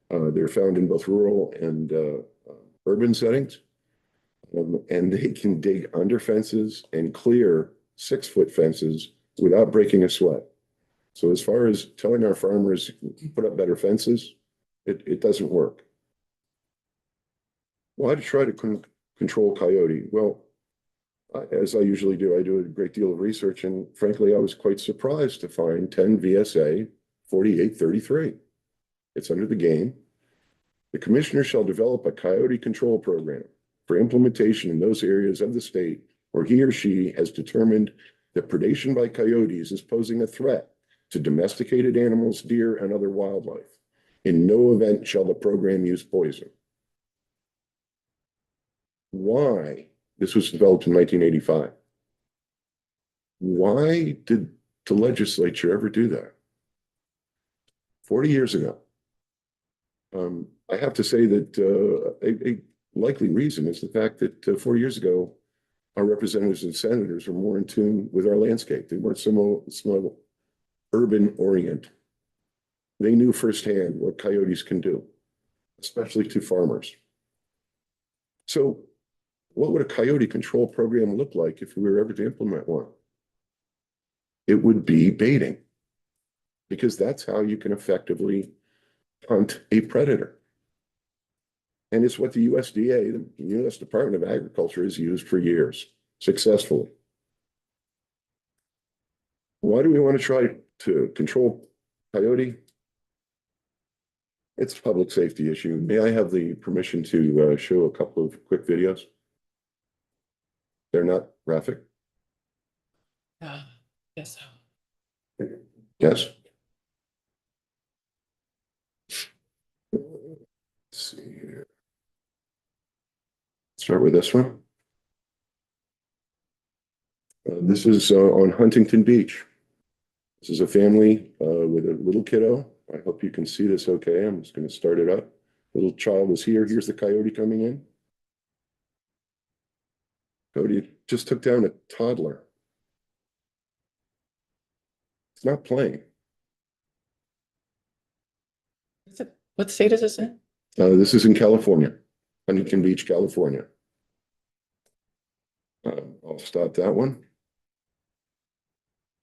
they're found in both rural and urban settings. And they can dig under fences and clear 6-foot fences without breaking a sweat. So as far as telling our farmers put up better fences, it doesn't work. Why to try to control coyote? Well, as I usually do, I do a great deal of research, and frankly, I was quite surprised to find 10 VSA 4833. It's under the game. The commissioner shall develop a coyote control program for implementation in those areas of the state where he or she has determined that predation by coyotes is posing a threat to domesticated animals, deer, and other wildlife. In no event shall the program use poison. Why? This was developed in 1985. Why did the legislature ever do that? 40 years ago. I have to say that a likely reason is the fact that 4 years ago, our representatives and senators were more in tune with our landscape. They weren't so urban oriented. They knew firsthand what coyotes can do, especially to farmers. So what would a coyote control program look like if we were ever to implement one? It would be baiting, because that's how you can effectively hunt a predator. And it's what the USDA, the U.S. Department of Agriculture, has used for years successfully. Why do we want to try to control coyote? It's a public safety issue. May I have the permission to show a couple of quick videos? They're not graphic? Yes. Yes. Let's see here. Start with this one. This is on Huntington Beach. This is a family with a little kiddo. I hope you can see this okay. I'm just going to start it up. Little child is here. Here's the coyote coming in. Coyote just took down a toddler. It's not playing. What state is this in? This is in California, Huntington Beach, California. I'll stop that one.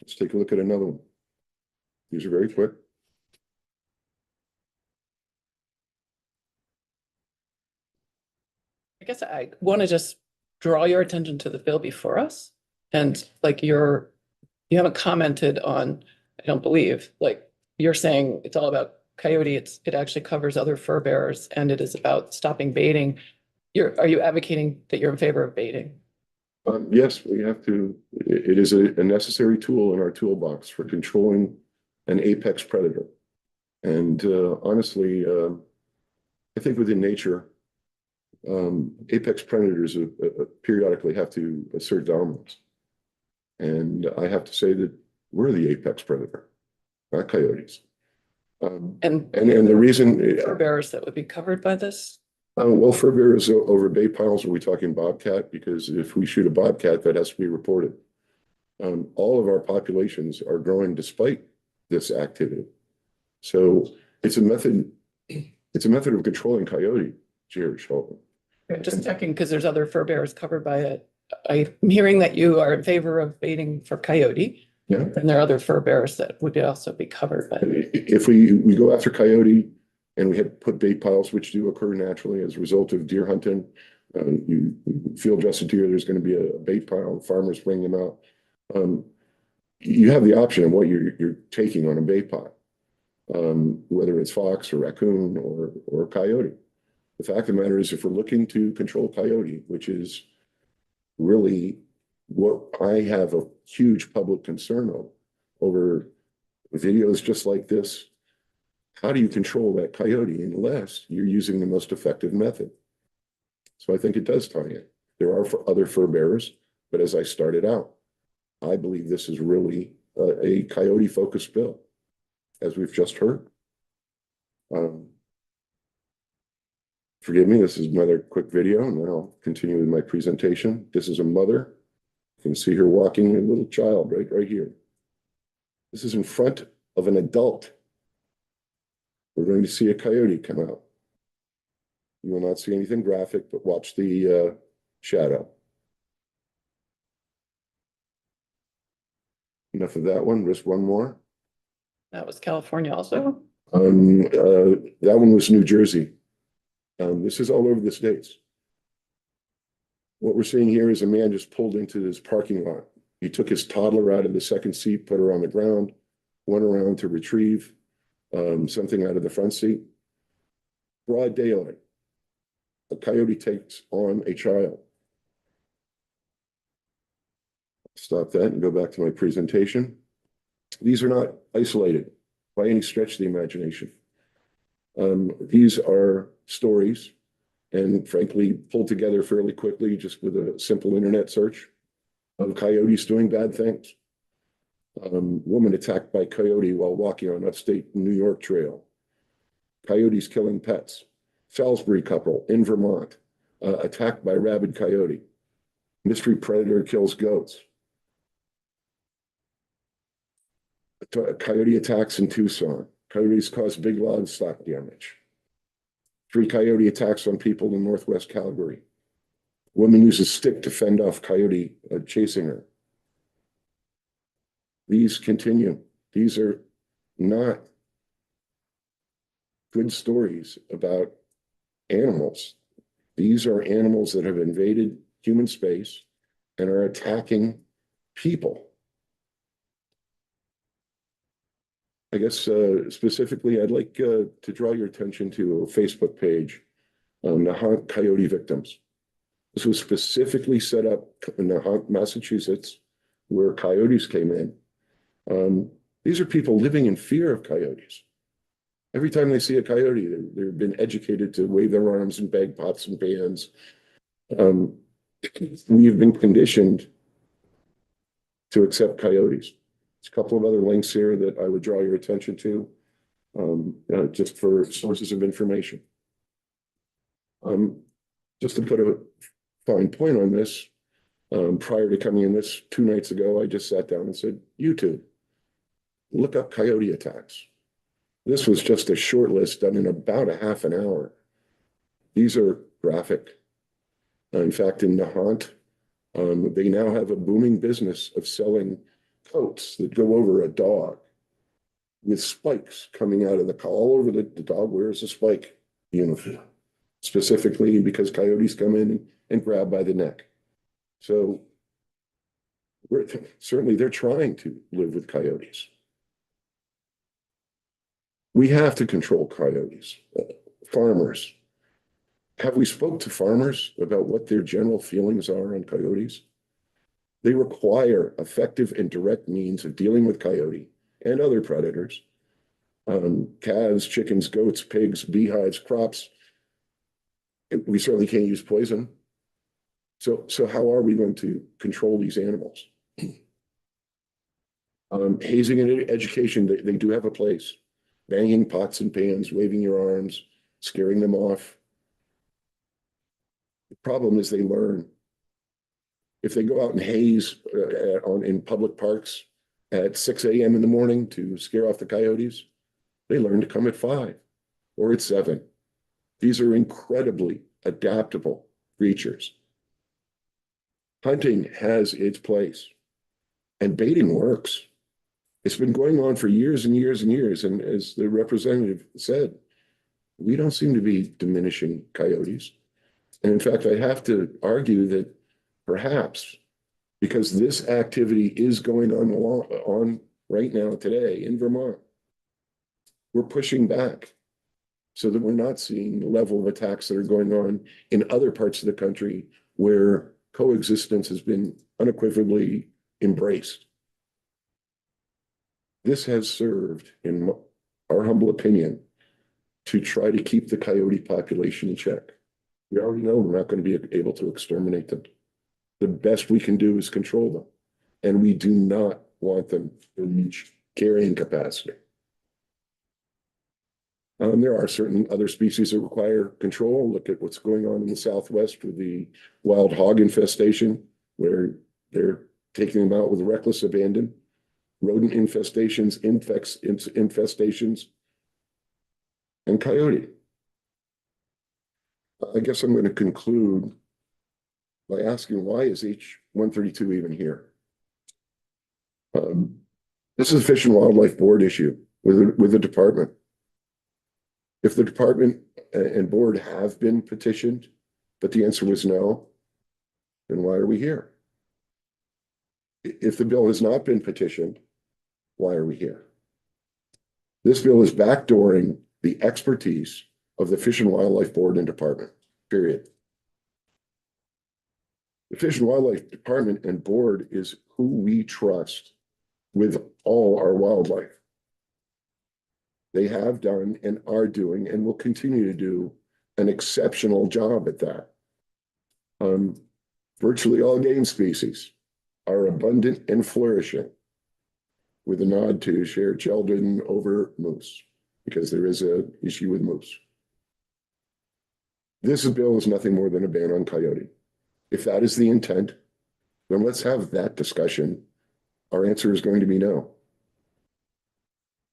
Let's take a look at another one. These are very quick. I guess I want to just draw your attention to the bill before us. And like you haven't commented on, I don't believe, like you're saying it's all about coyote. It actually covers other fur bearers and it is about stopping baiting. Are you advocating that you're in favor of baiting? Yes, we have to. It is a necessary tool in our toolbox for controlling an apex predator. And honestly, I think within nature, apex predators periodically have to assert dominance. And I have to say that we're the apex predator, not coyotes. And the reason fur bearers that would be covered by this? Well, fur bearers over bait piles, are we talking bobcat? Because if we shoot a bobcat, that has to be reported. All of our populations are growing despite this activity. So it's a method of controlling coyote, Jerry Schultz. Just checking, because there's other fur bearers covered by it. I'm hearing that you are in favor of baiting for coyote. Yeah. And there are other fur bearers that would also be covered by it. If we go after coyote and we have put bait piles, which do occur naturally as a result of deer hunting, you field dressed deer, there's going to be a bait pile, farmers bring them out. You have the option of what you're taking on a bait pile, whether it's fox or raccoon or coyote. The fact of the matter is, if we're looking to control coyote, which is really what I have a huge public concern over videos just like this, how do you control that coyote unless you're using the most effective method? So I think it does tie in. There are other fur bearers, but as I started out, I believe this is really a coyote-focused bill, as we've just heard. Forgive me, this is another quick video, and then I'll continue with my presentation. This is a mother. You can see her walking a little child right here. This is in front of an adult. We're going to see a coyote come out. You will not see anything graphic, but watch the shadow. Enough of that one. Just one more. That was California also. That one was New Jersey. This is all over the states. What we're seeing here is a man just pulled into this parking lot. He took his toddler out of the second seat, put her on the ground, went around to retrieve something out of the front seat. Broad daylight. A coyote takes on a child. Stop that and go back to my presentation. These are not isolated by any stretch of the imagination. These are stories, and frankly, pulled together fairly quickly just with a simple internet search of coyotes doing bad things. Woman attacked by coyote while walking on upstate New York trail. Coyotes killing pets. Salisbury couple in Vermont, attacked by rabid coyote. Mystery predator kills goats. Coyote attacks in Tucson. Coyotes cause big livestock damage. 3 coyote attacks on people in Northwest Calgary. Woman uses stick to fend off coyote chasing her. These continue. These are not good stories about animals. These are animals that have invaded human space and are attacking people. I guess specifically, I'd like to draw your attention to a Facebook page, Nahant Coyote Victims. This was specifically set up in Nahant, Massachusetts, where coyotes came in. These are people living in fear of coyotes. Every time they see a coyote, they've been educated to wave their arms and bag pots and pans. We've been conditioned to accept coyotes. There's a couple of other links here that I would draw your attention to, just for sources of information. Just to put a fine point on this, prior to coming in this 2 nights ago, I just sat down and said, YouTube, look up coyote attacks. This was just a short list done in about a half an hour. These are graphic. In fact, in Nahant, they now have a booming business of selling coats that go over a dog with spikes coming out of the collar. All over the dog wears a spike uniform, specifically because coyotes come in and grab by the neck. So certainly they're trying to live with coyotes. We have to control coyotes. Farmers. Have we spoke to farmers about what their general feelings are on coyotes? They require effective and direct means of dealing with coyote and other predators. Calves, chickens, goats, pigs, beehives, crops. We certainly can't use poison. So how are we going to control these animals? Hazing and education, they do have a place. Banging pots and pans, waving your arms, scaring them off. The problem is they learn. If they go out and haze in public parks at 6 a.m. in the morning to scare off the coyotes, they learn to come at 5 or at 7. These are incredibly adaptable creatures. Hunting has its place, and baiting works. It's been going on for years and years and years, and as the representative said, we don't seem to be diminishing coyotes. And in fact, I have to argue that perhaps because this activity is going on right now today in Vermont, we're pushing back so that we're not seeing the level of attacks that are going on in other parts of the country where coexistence has been unequivocally embraced. This has served, in our humble opinion, to try to keep the coyote population in check. We already know we're not going to be able to exterminate them. The best we can do is control them, and we do not want them to reach carrying capacity. There are certain other species that require control. Look at what's going on in the Southwest with the wild hog infestation, where they're taking them out with reckless abandon. Rodent infestations, infestations, and coyote. I guess I'm going to conclude by asking, why is H-132 even here? This is a Fish and Wildlife Board issue with the department. If the department and board have been petitioned, but the answer was no, then why are we here? If the bill has not been petitioned, why are we here? This bill is backdooring the expertise of the Fish and Wildlife Board and Department, period. The Fish and Wildlife Department and Board is who we trust with all our wildlife. They have done and are doing and will continue to do an exceptional job at that. Virtually all game species are abundant and flourishing. with a nod to shared children over moose, because there is an issue with moose. This bill is nothing more than a ban on coyote. If that is the intent, then let's have that discussion. Our answer is going to be no.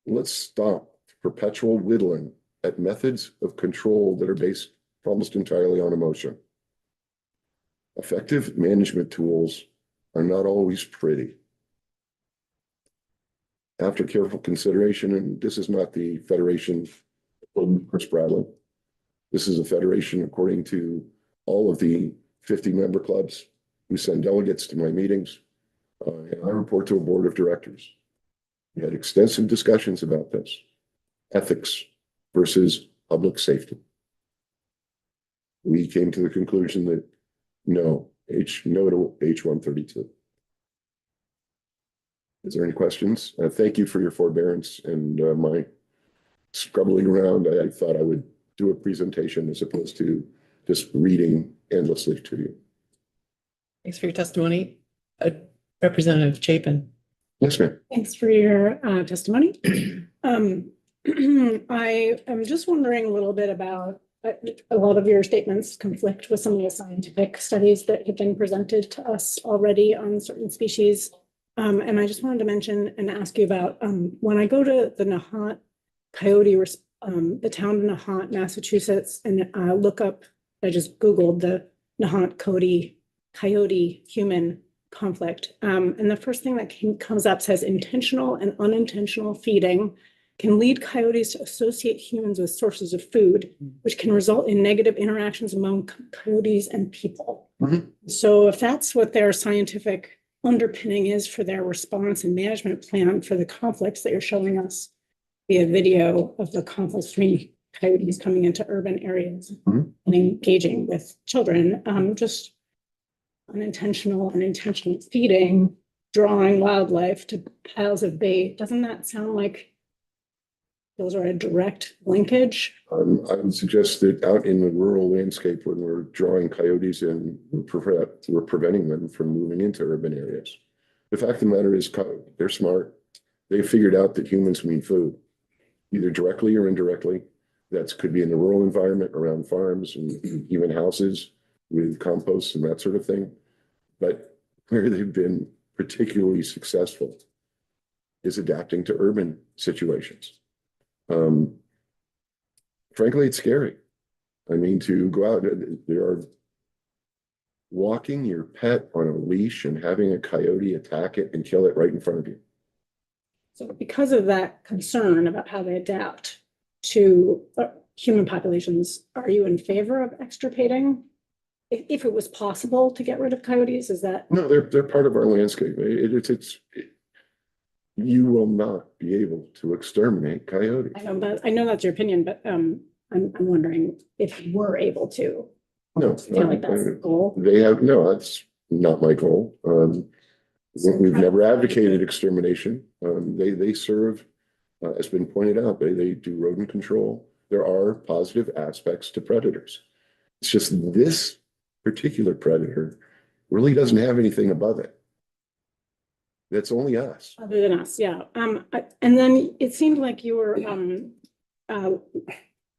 Let's stop perpetual whittling at methods of control that are based almost entirely on emotion. Effective management tools are not always pretty. After careful consideration, and this is not the Federation of Chris Bradley. This is a federation according to all of the 50 member clubs who send delegates to my meetings. And I report to a board of directors. We had extensive discussions about this. Ethics versus public safety. We came to the conclusion that no to H132. Is there any questions? Thank you for your forbearance and my scrubbling around. I thought I would do a presentation as opposed to just reading endlessly to you. Thanks for your testimony. Representative Chapin. Yes, ma'am. Thanks for your testimony. I am just wondering a little bit about a lot of your statements conflict with some of the scientific studies that have been presented to us already on certain species. And I just wanted to mention and ask you about when I go to the Nahant Coyote, the town of Nahant, Massachusetts, and look up, I just Googled the Nahant Coyote human conflict. And the first thing that comes up says intentional and unintentional feeding can lead coyotes to associate humans with sources of food, which can result in negative interactions among coyotes and people. So if that's what their scientific underpinning is for their response and management plan for the conflicts that you're showing us via video of the conflicts between coyotes coming into urban areas and engaging with children, just unintentional and intentional feeding, drawing wildlife to piles of bait. Doesn't that sound like those are a direct linkage? I would suggest that out in the rural landscape, when we're drawing coyotes in, we're preventing them from moving into urban areas. The fact of the matter is, they're smart. They figured out that humans need food, either directly or indirectly. That could be in the rural environment around farms and even houses with compost and that sort of thing. But where they've been particularly successful is adapting to urban situations. Frankly, it's scary. I mean, to go out, there are walking your pet on a leash and having a coyote attack it and kill it right in front of you. So because of that concern about how they adapt to human populations, are you in favor of extirpating? If it was possible to get rid of coyotes, is that? No, they're part of our landscape. You will not be able to exterminate coyotes. I know that's your opinion, but I'm wondering if we're able to. No, I feel like that's the goal. That's not my goal. We've never advocated extermination. They serve, as been pointed out, they do rodent control. There are positive aspects to predators. It's just this particular predator really doesn't have anything above it. That's only us. Other than us, yeah. And then it seemed like you were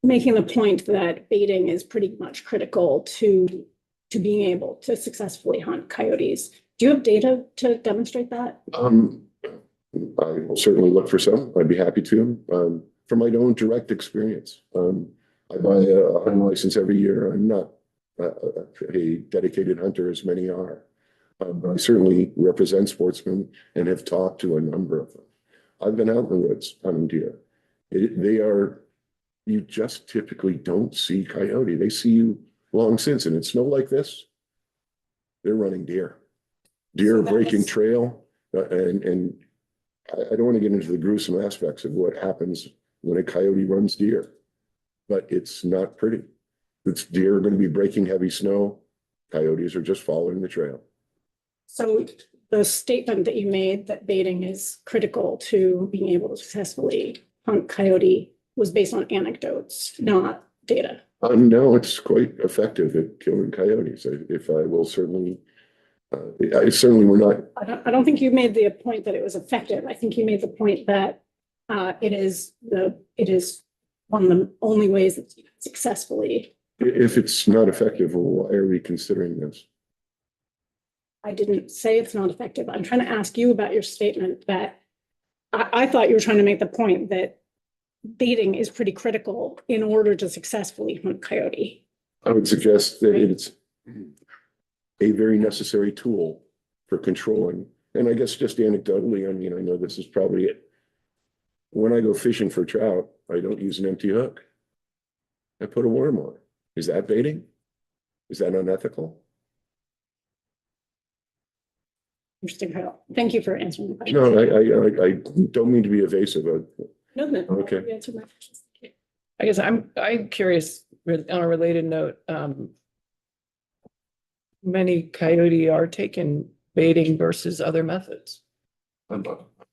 making the point that baiting is pretty much critical to being able to successfully hunt coyotes. Do you have data to demonstrate that? I will certainly look for some. I'd be happy to. From my own direct experience, I buy a hunting license every year. I'm not a dedicated hunter as many are. But I certainly represent sportsmen and have talked to a number of them. I've been out in the woods hunting deer. You just typically don't see coyote. They see you long since, and in snow like this, they're running deer. Deer breaking trail, and I don't want to get into the gruesome aspects of what happens when a coyote runs deer, but it's not pretty. It's deer are going to be breaking heavy snow. Coyotes are just following the trail. So the statement that you made that baiting is critical to being able to successfully hunt coyote was based on anecdotes, not data. No, it's quite effective at killing coyotes. If I will certainly I certainly we're not, I don't think you made the point that it was effective. I think you made the point that it is one of the only ways that you can successfully. if it's not effective, why are we considering this? I didn't say it's not effective. I'm trying to ask you about your statement that I thought you were trying to make the point that baiting is pretty critical in order to successfully hunt coyote. I would suggest that it's a very necessary tool for controlling. And I guess just anecdotally, I mean, I know this is probably it. When I go fishing for trout, I don't use an empty hook. I put a worm on. Is that baiting? Is that unethical? Interesting. Kyle. Thank you for answering the question. No, I don't mean to be evasive. No. Okay. You answered my questions. I guess I'm curious on a related note, many coyote are taken baiting versus other methods.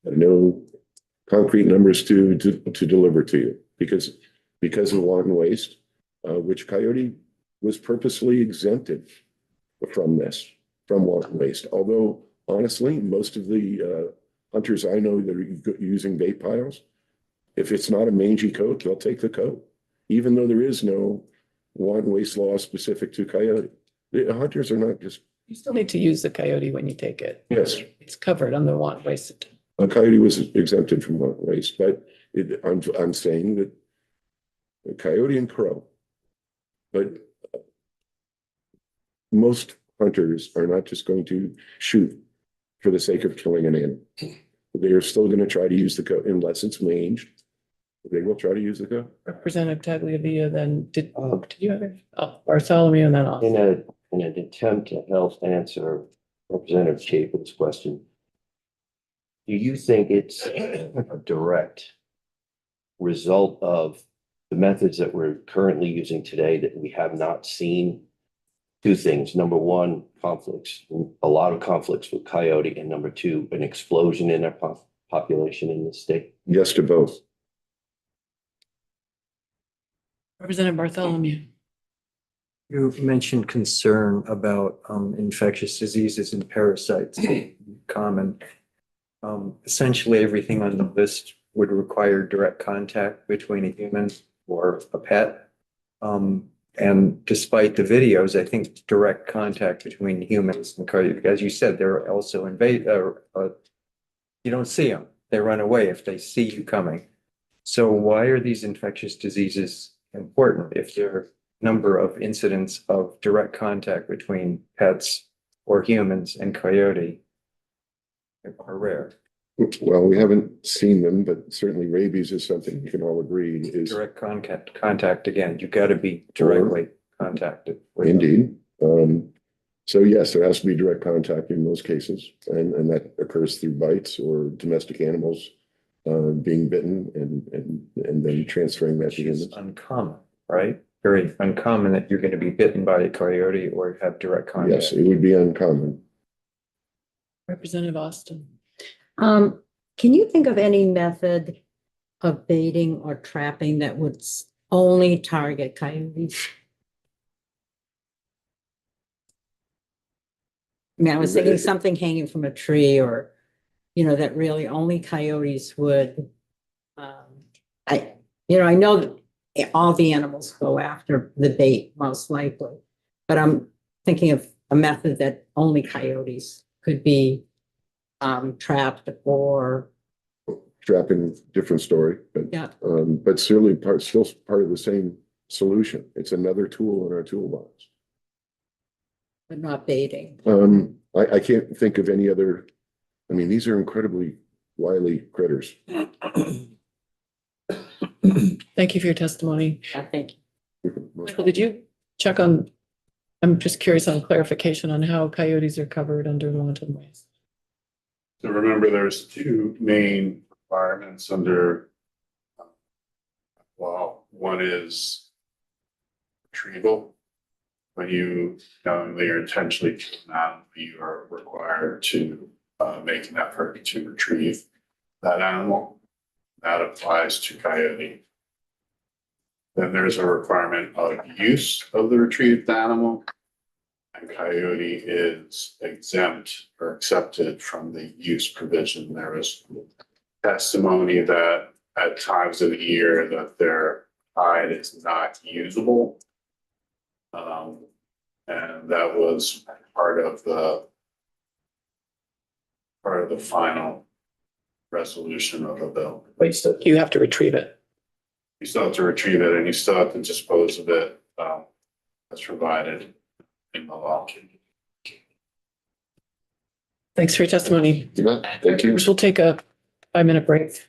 No concrete numbers to deliver to you because of wanton waste, which coyote was purposely exempted from wanton waste. Although honestly, most of the hunters I know that are using bait piles, if it's not a mangy coat, they'll take the coat, even though there is no wanton waste law specific to coyote. The hunters are not just. You still need to use the coyote when you take it. Yes. It's covered on the want waste. A coyote was exempted from wanton waste, but I'm saying that the coyote and crow, but most hunters are not just going to shoot for the sake of killing an animal. They are still going to try to use the coat unless it's manged. They will try to use the coat. Representative Tagliavia, then did you have it? Oh, Bartholomew and then off. In an attempt to help answer Representative Chapin's question, do you think it's a direct result of the methods that we're currently using today that we have not seen? Two things. Number one, conflicts, a lot of conflicts with coyote, and number two, an explosion in their population in the state. Yes to both. Representative Bartholomew. You mentioned concern about infectious diseases and parasites common. Essentially, everything on the list would require direct contact between a human or a pet. And despite the videos, I think direct contact between humans and coyote, as you said, they're also you don't see them. They run away if they see you coming. So why are these infectious diseases important if there are a number of incidents of direct contact between pets or humans and coyote are rare? Well, we haven't seen them, but certainly rabies is something we can all agree is Direct contact again, you got to be directly contacted. with them. indeed. So yes, there has to be direct contact in most cases, and that occurs through bites or domestic animals being bitten and then transferring that Which to is humans. uncommon, right? Very uncommon that you're going to be bitten by a coyote or have direct contact. Yes, it would be uncommon. Representative Austin. Can you think of any method of baiting or trapping that would only target coyotes? I mean, I was thinking something hanging from a tree or, that really only coyotes would. I know that all the animals go after the bait most likely, but I'm thinking of a method that only coyotes could be trapped or. Trapping, different story, but Yeah. but certainly still part of the same solution. It's another tool in our toolbox. But not baiting. I can't think of any other. I mean, these are incredibly wily critters. Thank you for your testimony. Thank you. Michael, did you check on, I'm just curious on clarification on how coyotes are covered under wanton waste. So remember, there's two main requirements under, well, one is retrieval. When you knowingly or intentionally kill an animal, you are required to make an effort to retrieve that animal. That applies to coyote. Then there's a requirement of use of the retrieved animal. and Coyote is exempt or accepted from the use provision. There was testimony that at times of the year that their hide is not usable. And that was part of the final resolution of the bill. But you have to retrieve it. You still have to retrieve it and you still have to dispose of it, as provided in the law. Thanks for your testimony. Thank you. We'll take a 5-minute break.